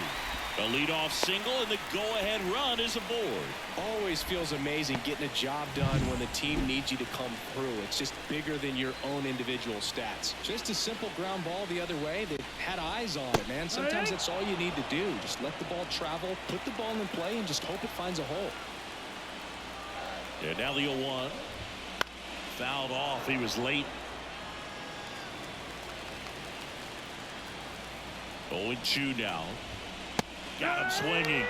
A leadoff single, and the go-ahead run is aboard. Always feels amazing getting a job done when the team needs you to come through. It's just bigger than your own individual stats. Just a simple ground ball the other way that had eyes on it, man. Sometimes that's all you need to do. Just let the ball travel, put the ball in play, and just hope it finds a hole. And now the 0-1. Fouled off. He was late. 0-2 now. Got him swinging.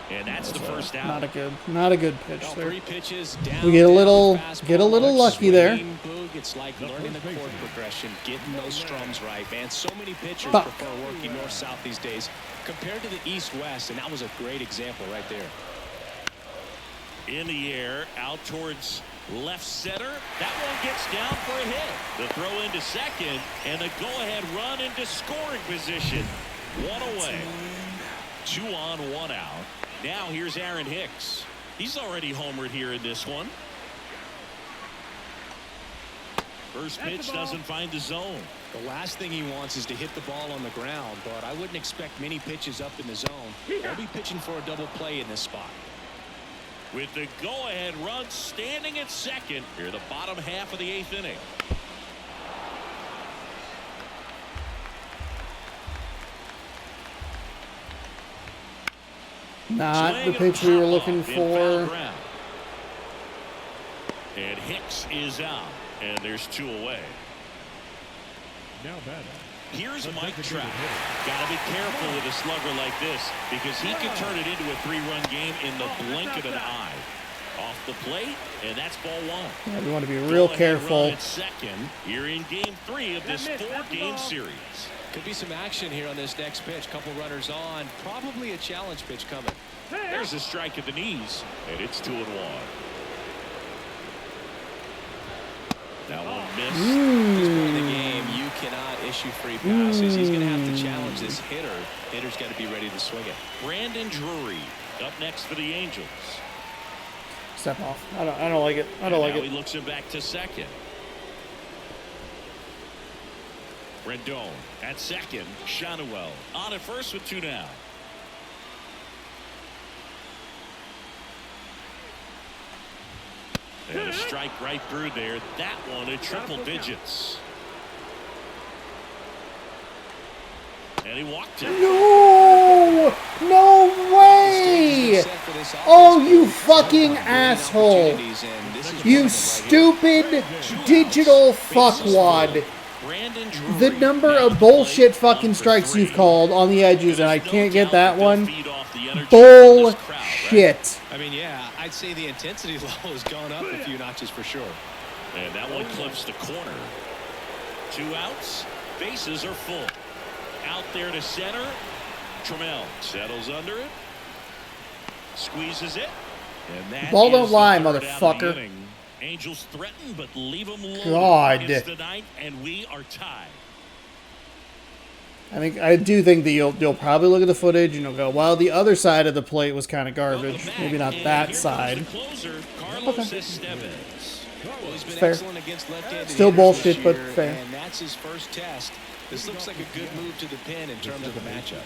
And that's the first out. Not a good pitch there. 3 pitches down. We get a little fastball, lucky there. swing, Boog. It's like learning the chord progression, getting those strums right, man. So many pitchers Fuck. prefer working north-south these days compared to the east-west, and that was a great example right there. In the air, out towards left center. That one gets down for a hit. The throw into second, and the go-ahead run into scoring position. One away. 2 on, 1 out. Now here's Aaron Hicks. He's already homered here in this one. First pitch doesn't find the zone. The last thing he wants is to hit the ball on the ground, but I wouldn't expect many pitches up in the zone. They'll be pitching for a double play in this spot. With the go-ahead run standing at second here, the bottom half of the 8th inning. Not the pitch we were looking for. And Hicks is out, and there's 2 away. Now batting. Here's Mike Trout. Got to be careful with a slugger like this because he can turn it into a 3-run game in the blink of an eye. Off the plate, and that's ball 1. Yeah, we want to be real careful. At second, here in game 3 of this 4-game series. Could be some action here on this next pitch. Couple runners on. Probably a challenge pitch coming. There's a strike at the knees, and it's 2-1. That one missed. This point of the game, you cannot issue free passes. He's going to have to challenge this hitter. Hitter's got to be ready to swing it. Brandon Drury up next for the Angels. Step off. I don't like it. I don't like it. He looks him back to second. Rendon at second. Shanuel on at first with 2 down. And a strike right through there. That one at triple digits. And he walked it. No! No way! Oh, you fucking asshole. You stupid digital fuckwad. The number of bullshit fucking strikes you've called on the edges, and I can't get that one. Bullshit. I mean, yeah, I'd say the intensity level has gone up a few notches for sure. And that one clips the corner. 2 outs. Bases are full. Out there to center. Trammell settles under it. Squeezes it. And that Ball don't is lie, the third out of the motherfucker. inning. Angels threaten, but leave them low. God. It's the 9th, and we are tied. I do think that you'll probably look at the footage and you'll go, well, the other side of the plate was kind of garbage. Maybe not that side. Okay. Fair. Still bullshit, but fair. And that's his first test. This looks like a good move to the pin in terms of the matchup.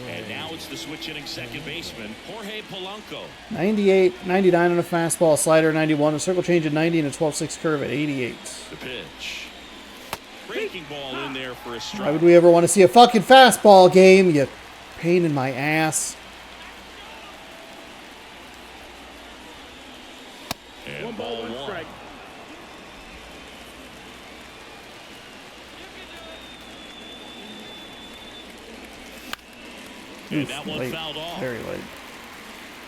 And now it's the switch hitting second baseman, Jorge Polanco. 98, 99 on a fastball, slider 91, a circle change at 90, and a 12-6 curve at 88. The pitch. Breaking ball in there for a strike. Why would we ever want to see a fucking fastball game, you pain in my ass? And ball 1. Strike. And that one late. fouled off. Very late.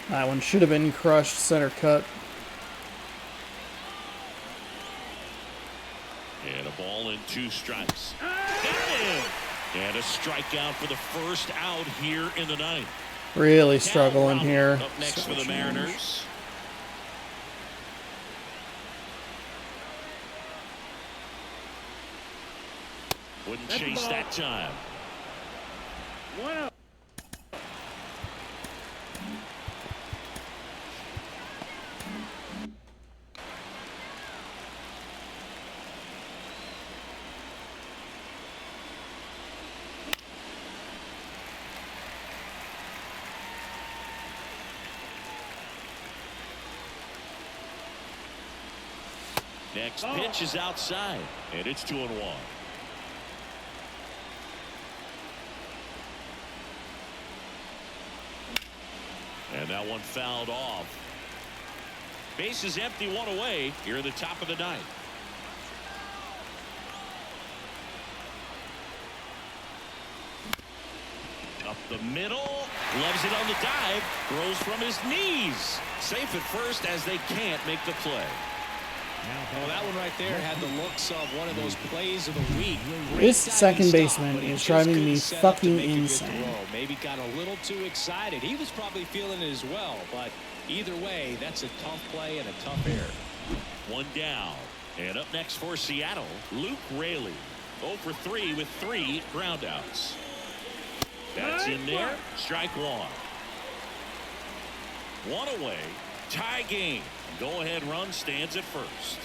That one should have been crushed center cut. And a ball and 2 strikes. And a strikeout for the first out here in the 9th. Really struggling here. Up next for the Mariners. Wouldn't chase that time. 1 out. Next pitch is outside, and it's 2-1. And that one fouled off. Base is empty, 1 away here in the top of the 9th. Up the middle, gloves it on the dive, throws from his knees. Safe at first as they can't make the play. Well, that one right there had the looks of one of those plays of the week. This second baseman is driving me fucking insane. Maybe got a little too excited. He was probably feeling it as well, but either way, that's a tough play and a tough error. 1 down. And up next for Seattle, Luke Raley. 0 for 3 with 3 groundouts. That's in there. Strike 1. 1 away. Tie game. Go-ahead run stands at first.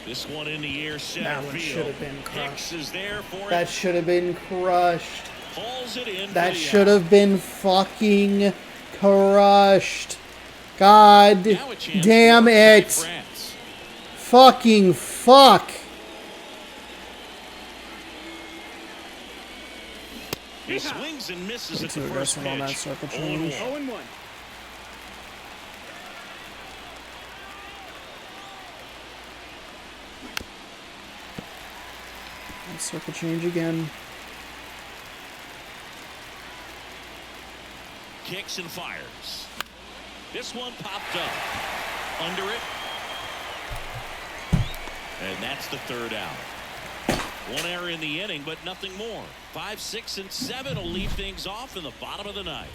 This one in the air, center That one field. should have been Hicks crushed. is there for That it. should have been crushed. Hauls it in. That should have been fucking crushed. God damn it. Fucking fuck. He swings and misses at Too the first aggressive on that pitch. circle 0-1. change. 0-1. Circle change again. Kicks and fires. This one popped up. Under it. And that's the third out. One error in the inning, but nothing more. 5, 6, and 7 will leave things off in the bottom of the ninth.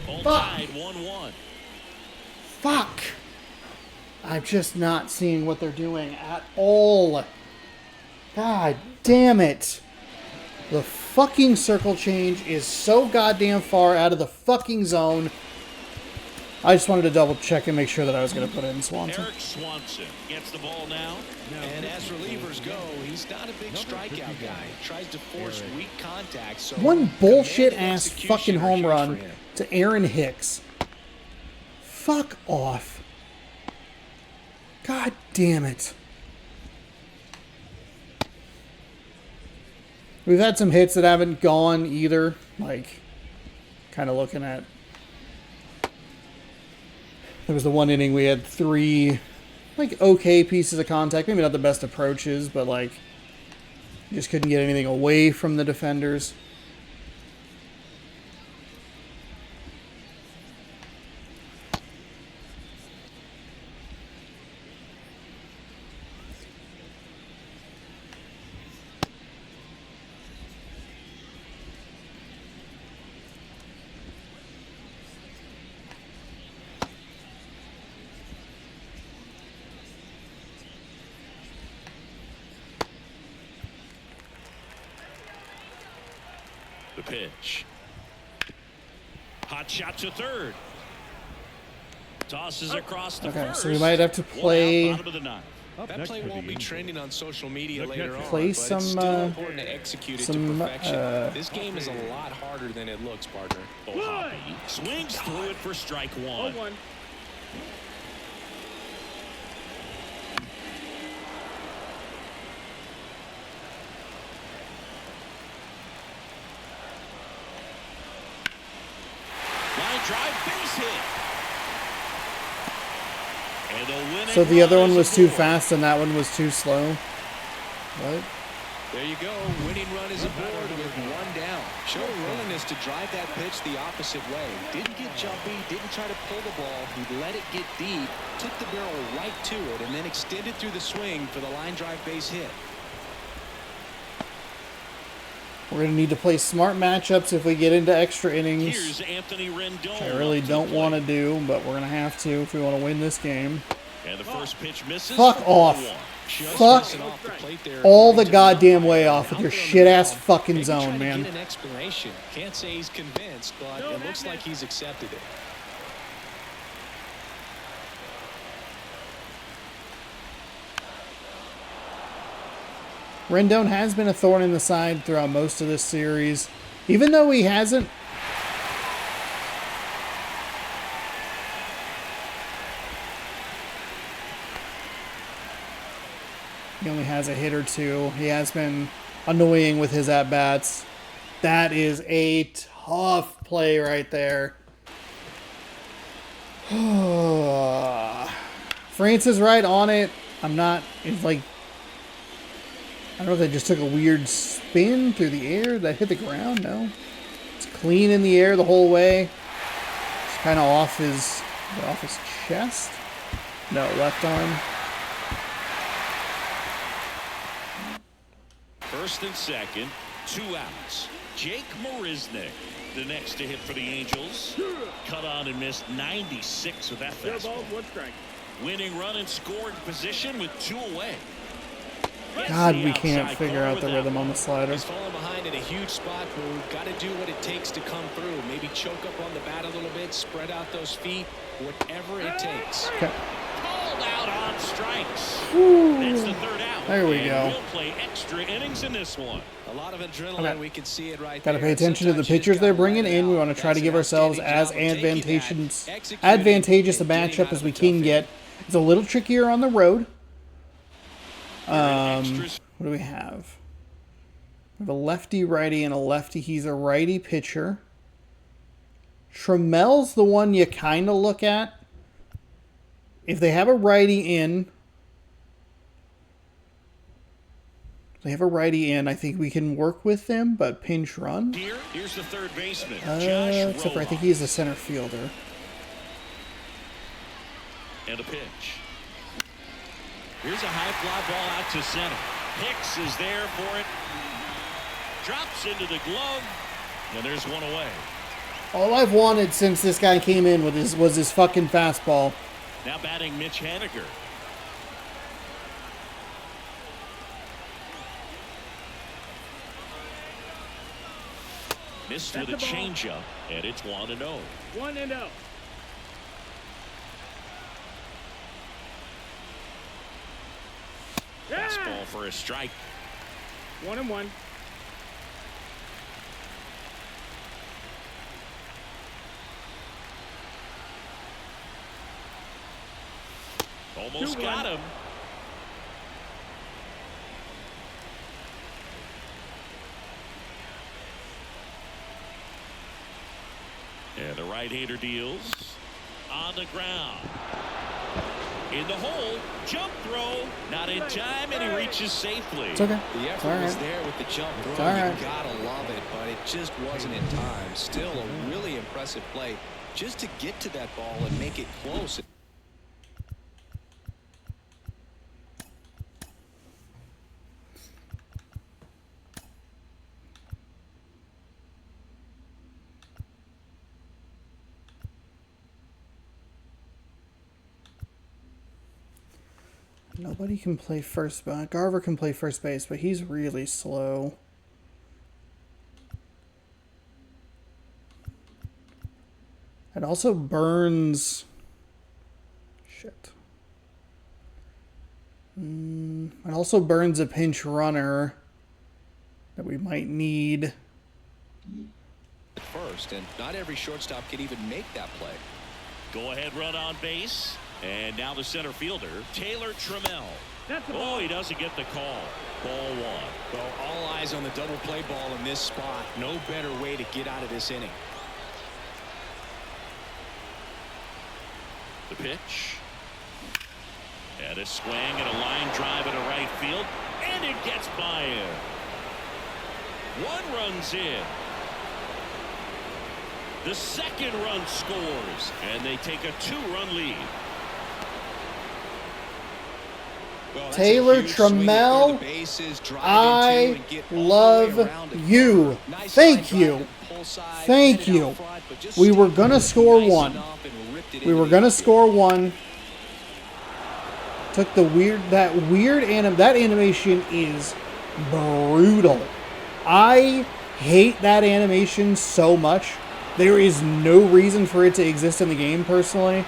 All tied 1-1. Fuck. I'm just not seeing what they're doing at all. God damn it. The fucking circle change is so goddamn far out of the fucking zone. I just wanted to double check and make sure that I was going to put it in Swanson. Eric Swanson gets the ball now. And as relievers go, he's not a big strikeout guy. Tries to force weak contact. So One bullshit command and ass execution fucking are home huge run for him. to Aaron Hicks. Fuck off. God damn it. We've had some hits that haven't gone either. Like, kind of looking at. There was the one inning we had 3, like, okay pieces of contact. Maybe not the best approaches, but, like, just couldn't get anything away from the defenders. The pitch. Hot shot to third. Tosses across the Okay, first. so we might have to play. One out, bottom of the ninth. Up That next play for the won't be Angels. trending on social media later on, Play but some, it's still important to execute it to some, perfection. This game is a lot harder than it looks, partner. O'Hoppe swings through it for strike one. 0-1. Line drive, base hit. And the winning So the other run one is was too aboard. fast and that one was too slow. What? There you go. Winning run is aboard with one down. Showed a willingness to drive that pitch the opposite way. Didn't get jumpy, didn't try to pull the ball. He let it get deep, took the barrel right to it, and then extended through the swing for the line drive base hit. We're going to need to play smart matchups if we get into extra innings. Here's Anthony Rendon. Which I really up to the don't want to plate. do, but we're going to have to if we want to win this game. And the first pitch misses. Fuck for off. 1. Just Fuck missing off the plate there. all the To goddamn the way umpire. off with your Out there on the shit-ass mound. fucking Maybe zone, trying to man. get an explanation. Can't say he's convinced, but it looks like he's accepted it. Rendon has been a thorn in the side throughout most of this series. Even though he hasn't... He only has a hit or two. He has been annoying with his at-bats. That is a tough play right there. France is right on it. I'm not... It's like... I don't know if they just took a weird spin through the air. Did that hit the ground? No. It's clean in the air the whole way. It's kind of off his chest. No, left arm. First and second, 2 outs. Jake Marisnick, the next to hit for the Angels. Cut on and missed 96 with that 0 fastball. balls, 1 strike. Winning run in scoring position with 2 away. God, we can't figure out the rhythm on the slider. He's falling behind in a huge spot, Boo. Got to do what it takes to come through. Maybe choke up on the bat a little bit, spread out those feet, whatever it takes. Okay. Called out on That strikes. That's the third out. There we go. We'll play extra innings in this one. A lot of adrenaline. We can see it right Got to there. pay attention to the Sometimes you just pitchers they're gotta bringing let it in. We out. want to try to That's give an ourselves outstanding as job of taking advantageous that, executing, advantageous a and getting matchup out as of we the can tough get. It's a little trickier on the road. Extras. What do we have? We have a lefty, righty, and a lefty. He's a righty pitcher. Trammell's the one you kind of look at. If they have a righty in, I think we can work with them, but pinch run. Here's the third baseman, Except for I think he's a center fielder. And a pitch. Here's a high fly ball out to center. Hicks is there for it. Drops into the glove. And there's one away. All I've wanted since this guy came in with was his fucking fastball. Now batting Mitch Haniger. Missed with a changeup, and it's 1-0. 1-0. Fastball for a strike. 1-1. Almost got him. And the right-hander deals on the ground. In the hole, jump throw, not in time, and he reaches safely. It's okay. The It's effort all was right. there with the jump throw. It's all right. You gotta love it, but it just wasn't in time. Still a really impressive play just to get to that ball and make it close. Nobody can play first base. Garver can play first base, but he's really slow. It also burns... Shit. It also burns a pinch runner that we might need. At first, and not every shortstop can even make that play. Go ahead run on base. And now the center fielder, Taylor Trammell. Oh, he doesn't get the call. Ball one. Well, all eyes on the double play ball in this spot. No better way to get out of this inning. The pitch. And a swing and a line drive into right field. And it gets by him. One run's in. The second run scores. And they take a 2-run lead. Well, Taylor Trammell, I love you. Thank you. Thank you. We were going to score one. Took the that animation is brutal. I hate that animation so much. There is no reason for it to exist in the game, personally.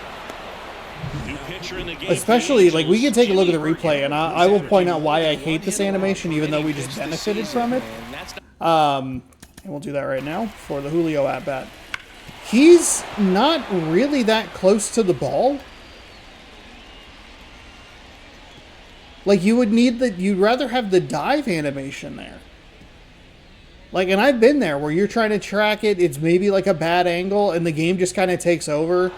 Especially, like, we can take a look at the replay, and I will point out why I hate this animation, even though we just benefited from it. And we'll do that right now for the Julio at-bat. He's not really that close to the ball. Like, you'd rather have the dive animation there. Like, and I've been there where you're trying to track it, it's maybe like a bad angle, and the game just kind of takes over.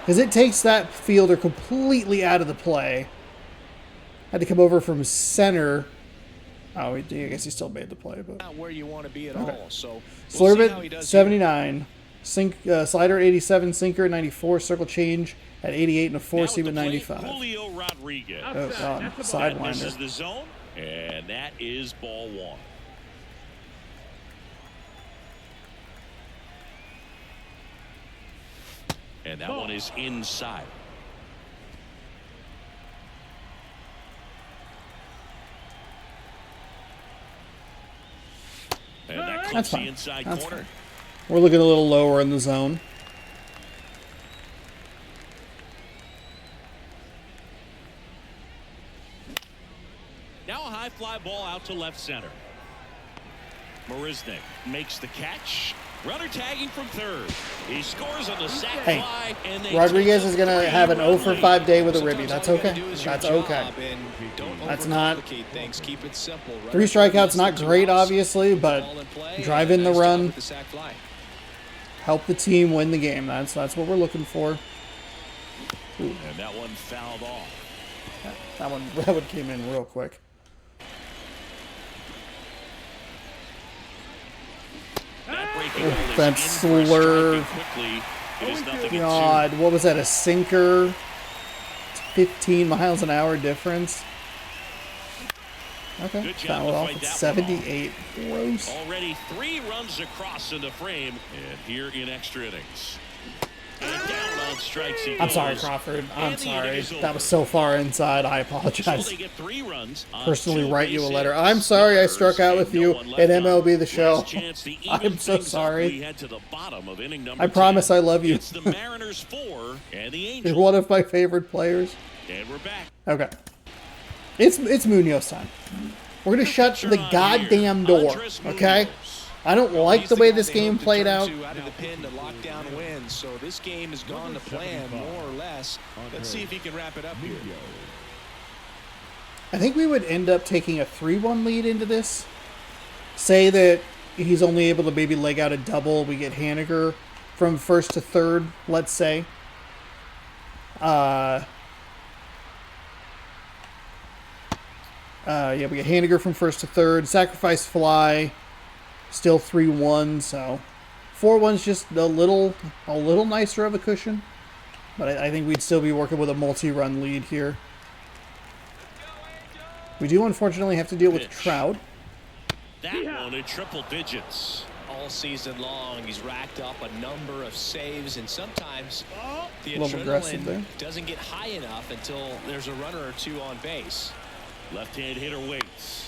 Because it takes that fielder completely out of the play. Had to come over from center. Oh, I guess he still made the play. But not where you want to be at all. So Slurve 79. Slider 87, sinker at 94, circle change at 88, and a four-seam at 95. Julio Rodriguez. Oh, God. Sidewinder. This is the zone, and that is ball one. And that one is inside. And that clips That's the fine. inside That's corner. fine. We're looking a little lower in the zone. fly ball out to left center. Marisnik makes the catch. Runner tagging from third. He scores on the sac fly. And Rodriguez is going to have an 0 for 5 day with a ribby. Sometimes That's all you gotta okay. do is That's your okay. job and don't That's not... overcomplicate things. Keep it simple. 3 strikeouts, not great, obviously, but drive in the run. Help the team win the game. That's what we're looking for. Ooh. And that one fouled off. That one came in real quick. That slurve. God, what was that? A sinker? 15 miles an hour difference. Okay, foul off at 78. Gross. Already 3 runs across in the frame, and here in extra innings. And down on strikes he goes. I'm sorry, Crawford. I'm sorry. That was so far inside. I apologize. So they get 3 runs Personally write you a letter. I'm sorry I struck out with you at MLB The Show. I'm so sorry. I promise I love you. It's the Mariners 4 and the Angels. You're one of my favorite players. And we're back. Okay. It's Munoz time. We're going to shut the goddamn door, okay? I don't like the way this game played out. Out of the pin to lock down wins, so this game has gone to plan more or less. Let's see if he can wrap it up here. I think we would end up taking a 3-1 lead into this. Say that he's only able to maybe leg out a double. We get Haniger from first to third, let's say. Yeah, we get Haniger from first to third. Sacrifice fly. Still 3-1, so 4-1's just a little nicer of a cushion. But I think we'd still be working with a multi-run lead here. We do unfortunately have to deal with Trout. That one in triple digits. All season long, he's racked up a number of saves, and sometimes the A little aggressive there. adrenaline doesn't get high enough until there's a runner or two on base. Left-hand hitter waits.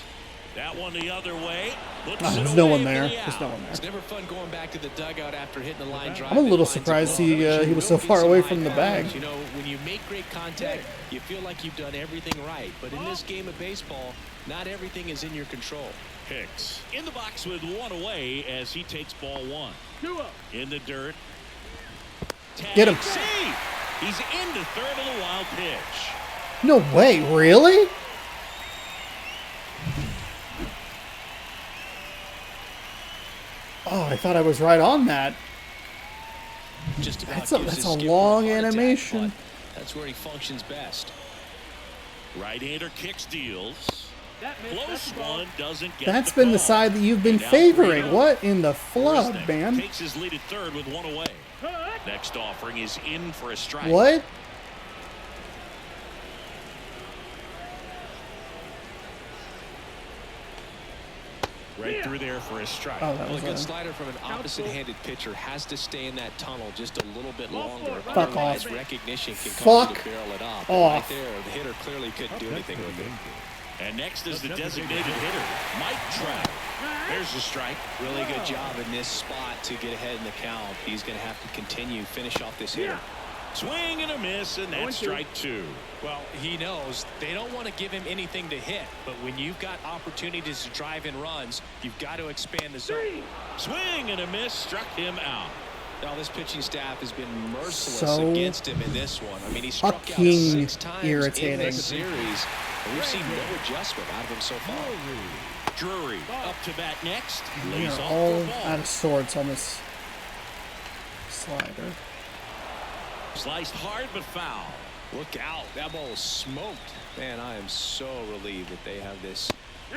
That one the other way. There's no one there. There's no one there. It's never fun going back to the dugout after hitting the line drive. I'm a little surprised he was so far away from the bag. You know, when you make great contact, you feel like you've done everything right. But in this game of baseball, not everything is in your control. Hicks in the box with 1 away as he takes ball 1. 2 up. In the dirt. Get him. See, he's into third on the wild pitch. No way, really? Oh, I thought I was right on that. Just about That's gives a his skipper long heart attack, animation. but that's where he functions best. Right-hander kicks, deals. That missed. Close one, doesn't get That's the been the call. side that you've been And now favoring. 3-0. What in the flood, Marisnik man? takes his lead at third with 1 away. Next offering is in for a strike. What? Right through there for a strike. Oh, that Well, a was good a... slider from an opposite-handed pitcher has to stay in that tunnel just a little bit longer. Fuck Otherwise, off. recognition can Fuck come to barrel it up. off. Right there, the hitter clearly couldn't do anything with it. And next is the designated hitter, Mike Trout. There's the strike. Really good job in this spot to get ahead in the count. He's going to have to continue, finish off this hitter. Swing and a miss, and that's strike 2. Well, he knows they don't want to give him anything to hit, but when you've got opportunities to drive in runs, you've got to expand the zone. Swing and a miss, struck him out. Now, this pitching staff has been merciless So against him in this one. I mean, he struck out fucking 6 times in irritating. this series, and we've seen no adjustment out of him so far. Drury up to bat next. We Lays are off all the ball. out of sorts on this slider. Sliced hard but foul. Look out. That ball was smoked. Man, I am so relieved that they have this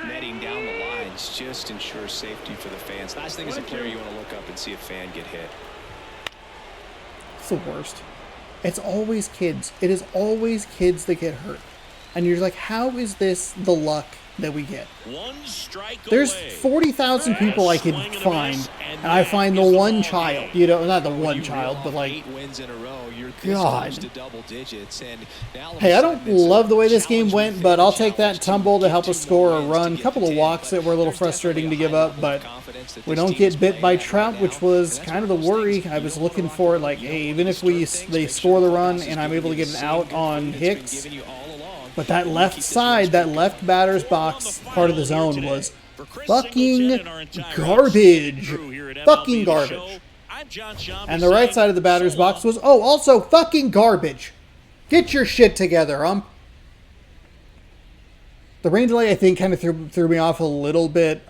netting down the lines. Just ensure safety for the fans. Last thing as a player, you want to look up and see a fan get hit. It's the worst. It's always kids. It is always kids that get hurt. And you're like, how is this the luck that we get? One strike There's away. 40,000 people I can find, and I find the one child. You know, not the one child, but like, 8 wins in a row, you're God. close to double digits, and now all of a hey, I sudden don't it's a love the way this game challenge went, within but the I'll take that challenge to tumble to get help 2 us score a more wins run. to A get couple to of 10, walks but that were a little there's frustrating to definitely a give high up, level but of confidence that we this don't team get is bit by playing at Trout, right which now, was and that's kind of one the those worry. things I you was don't looking wanna for, rock the like, boat. hey, You even wanna if we start things, they make score sure the the run offense and is I'm able to giving you get the an same out good on food it's been Hicks, giving you all along, But that left side, that left batter's box part of the zone was fucking garbage. Fucking garbage. And the right side of the batter's box was, oh, also fucking garbage. Get your shit together, The rain delay, I think, kind of threw me off a little bit.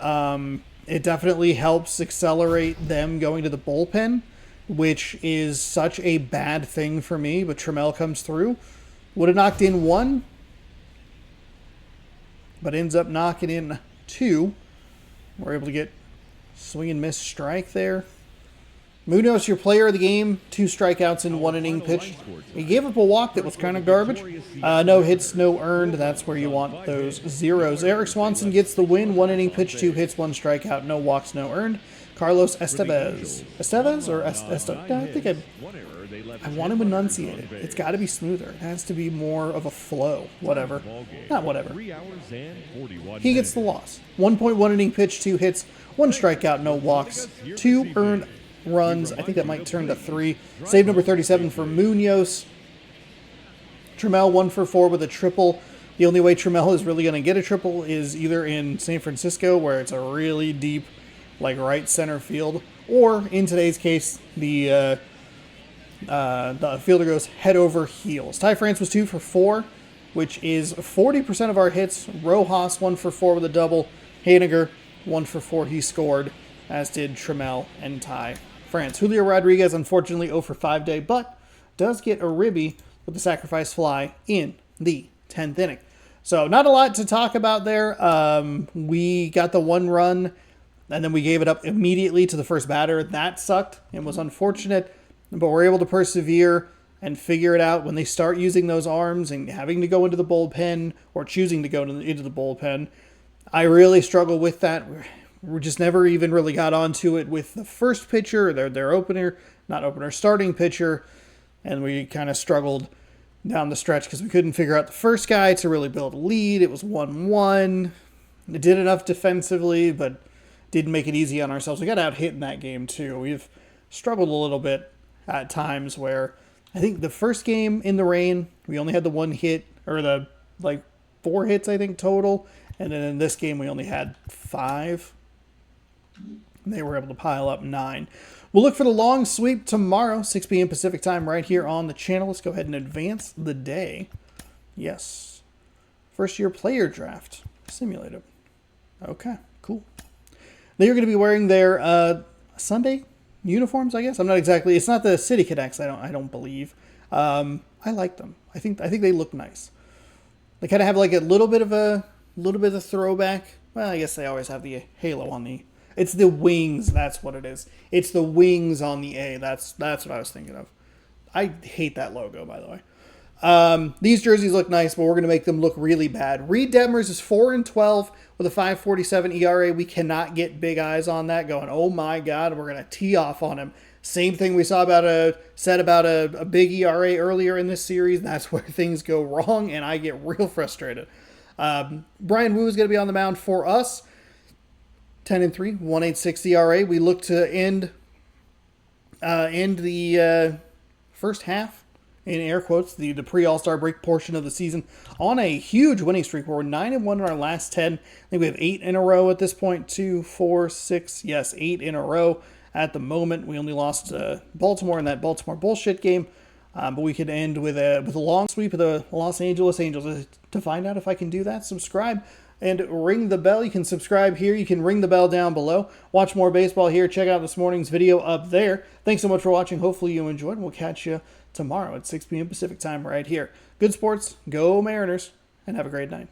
It definitely helps accelerate them going to the bullpen, which is such a bad thing for me, but Trammell comes through. Would have knocked in 1, but ends up knocking in 2. We're able to get swing and miss strike there. Munoz, your player of the game, 2 strikeouts in 1 inning pitch. He gave up a walk that was kind of garbage. No hits, no earned. That's where you want those zeros. Eric Swanson gets the win. 1 inning pitch, 2 hits, 1 strikeout, no walks, no earned. Carlos Estevez. Estevez or Estevez? I think I want to enunciate it. It's got to be smoother. It has to be more of a flow. Whatever. Not whatever. He gets the loss. 1.1 inning pitch, 2 hits, 1 strikeout, no walks, 2 earned runs. I think that might turn to 3. Save number 37 for Munoz. Trammell 1 for 4 with a triple. The only way Trammell is really going to get a triple is either in San Francisco, where it's a really deep, like right center field, or in today's case, the fielder goes head over heels. Ty France was 2 for 4, which is 40% of our hits. Rojas 1 for 4 with a double. Haniger 1 for 4. He scored, as did Trammell and Ty France. Julio Rodriguez, unfortunately, 0 for 5 day, but does get a ribby with the sacrifice fly in the 10th inning. So not a lot to talk about there. We got the 1 run, and then we gave it up immediately to the first batter. That sucked and was unfortunate, but we're able to persevere and figure it out. When they start using those arms and having to go into the bullpen or choosing to go into the bullpen, I really struggle with that. We just never even really got onto it with the first pitcher, their starting pitcher, and we kind of struggled down the stretch because we couldn't figure out the first guy to really build a lead. It was 1-1. It did enough defensively, but didn't make it easy on ourselves. We got out hit in that game too. We've struggled a little bit at times where I think the first game in the rain, we only had the 1 hit, or the 4 hits, I think, total. And then in this game, we only had 5. They were able to pile up 9. We'll look for the long sweep tomorrow, 6 p.m. Pacific time, right here on the channel. Let's go ahead and advance the day. Yes. First year player draft simulated. Okay, cool. They're going to be wearing their Sunday uniforms, I guess. I'm not exactly. It's not the City Connects. I don't believe. I like them. I think they look nice. They kind of have like a little bit of a throwback. Well, I guess they always have the halo on the. It's the wings. That's what it is. It's the wings on the A. That's what I was thinking of. I hate that logo, by the way. These jerseys look nice, but we're going to make them look really bad. Reed Detmers is 4-12 with a 5.47 ERA. We cannot get big eyes on that going, oh my God, we're going to tee off on him. Same thing we saw about a big ERA earlier in this series. That's where things go wrong, and I get real frustrated. Brian Wu is going to be on the mound for us. 10-3, 1.86 ERA. We look to end the first half, in air quotes, the pre-All-Star break portion of the season on a huge winning streak. We're 9-1 in our last 10. I think we have 8 in a row at this point. 2, 4, 6. Yes, 8 in a row at the moment. We only lost Baltimore in that Baltimore bullshit game. But we could end with a long sweep of the Los Angeles Angels. To find out if I can do that, subscribe and ring the bell. You can subscribe here. You can ring the bell down below. Watch more baseball here. Check out this morning's video up there. Thanks so much for watching. Hopefully you enjoyed. We'll catch you tomorrow at 6 p.m. Pacific time right here. Good sports. Go Mariners. And have a great night.